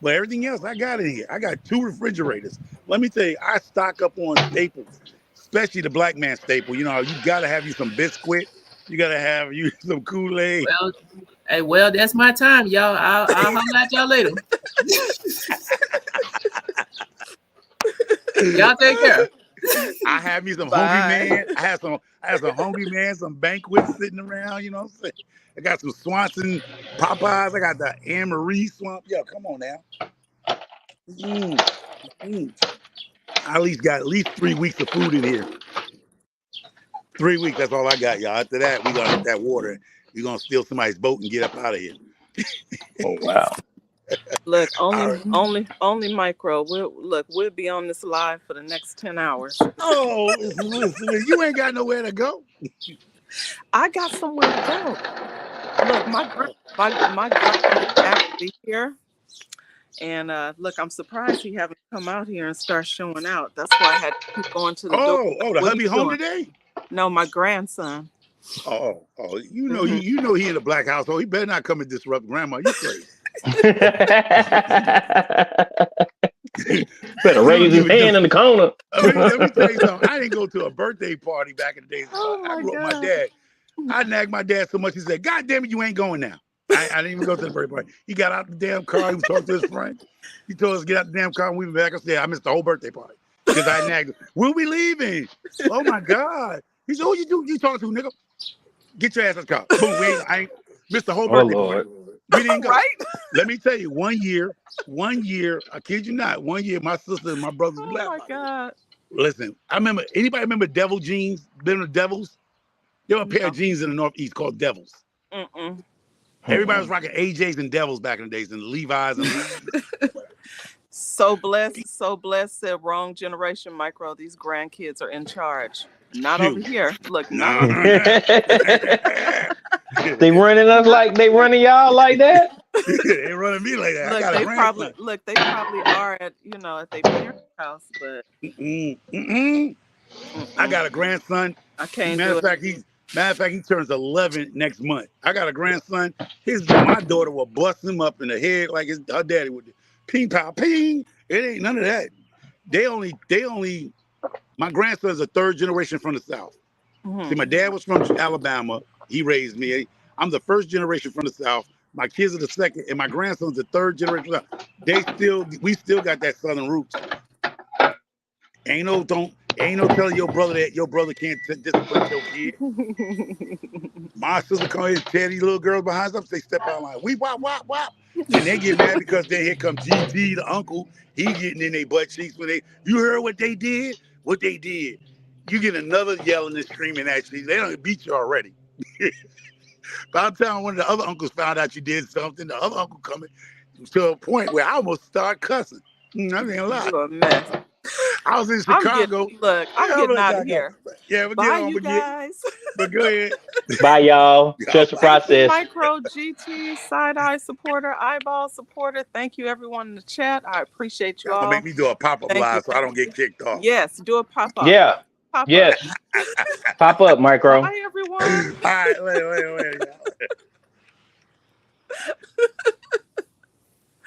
But everything else I got in here. I got 2 refrigerators. Let me tell you, I stock up on staples, especially the black man staple. You know, you gotta have you some Biscuit. You gotta have you some Kool-Aid. Well, that's my time, y'all. I'll holler at y'all later. Y'all take care. I have me some Bye. Hungry Man. I have some Hungry Man, some banquets sitting around, you know what I'm saying? I got some Swanson Popeyes. I got the Anne Marie Swamp. Yo, come on now. I got at least 3 weeks of food in here. 3 weeks, that's all I got, y'all. After that, we gonna hit that water. We're gonna steal somebody's boat and get up out of here. Oh wow. Look, All right. only micro. We'll be on this live for the next 10 hours. Oh, listen, you ain't got nowhere to go. I got somewhere to go. Look, my grandson is actually here. And look, I'm surprised he haven't come out here and start showing out. That's why I had to keep going to the door. Oh, the What hubby you home doing? today? No, my grandson. You know he in a black household. He better not come and disrupt grandma. You crazy. Better raise his hand in the corner. Let me tell you something. I didn't go to a birthday party back in the days. Oh I my grew up with my God. dad. I nagged my dad so much he said, "God damn it, you ain't going now." I didn't even go to the birthday party. He got out the damn car. He was talking to his friend. He told us to get out the damn car and we went back. I said, I missed the whole birthday party because I nagged him. We'll be leaving. Oh my God. He said, "Who you talking to, nigga? Get your ass out the car." Boom, I ain't missed the whole birthday party. We didn't go. Right? Let me tell you, one year, I kid you not, one year my sister and my brothers Oh left. my God. Listen, anybody remember Devil jeans? Remember the Devils? There were a pair of jeans in the Northeast called Devils. Mm-mm. Everybody was rocking AJs and Devils back in the days, and Levi's and So blessed, said wrong generation, Micro. These grandkids are in charge. Not Shoot. over here. Look, No. not over They running us like they running y'all like that. They running me like that. I Look, got a grandson. they probably are at at their parents' house, but I got a grandson. I can't Matter do of it. fact, he turns 11 next month. I got a grandson. My daughter will bust him up in the head like her daddy would. Ping pow ping. It ain't none of that. They only. My grandson's a third generation from the South. See, my dad was from Alabama. He raised me. I'm the first generation from the South. My kids are the second, and my grandson's the third generation. We still got that Southern roots. Ain't no telling your brother that your brother can't discipline your kid. My sister come here and tell these little girls behind us, they step out like, we wop, wop, wop. And they get mad because then here comes GT, the uncle. He getting in their butt cheeks when you heard what they did? What they did. You get another yelling and screaming at you. They don't beat you already. By the time one of the other uncles found out you did something, the other uncle coming to a point where I almost started cussing. I ain't lie. You're a mess. I was in Chicago. I'm getting out of here. Yeah, but Bye, you guys. But go ahead. Bye, y'all. Trust the process. Micro, GT, side-eye supporter, eyeball supporter. Thank you, everyone in the chat. I appreciate you all. Make me do a pop-up live so I don't get kicked off. Yes, do a pop-up. Yeah. Pop yes. Pop up, Micro. Bye, everyone. All right, wait.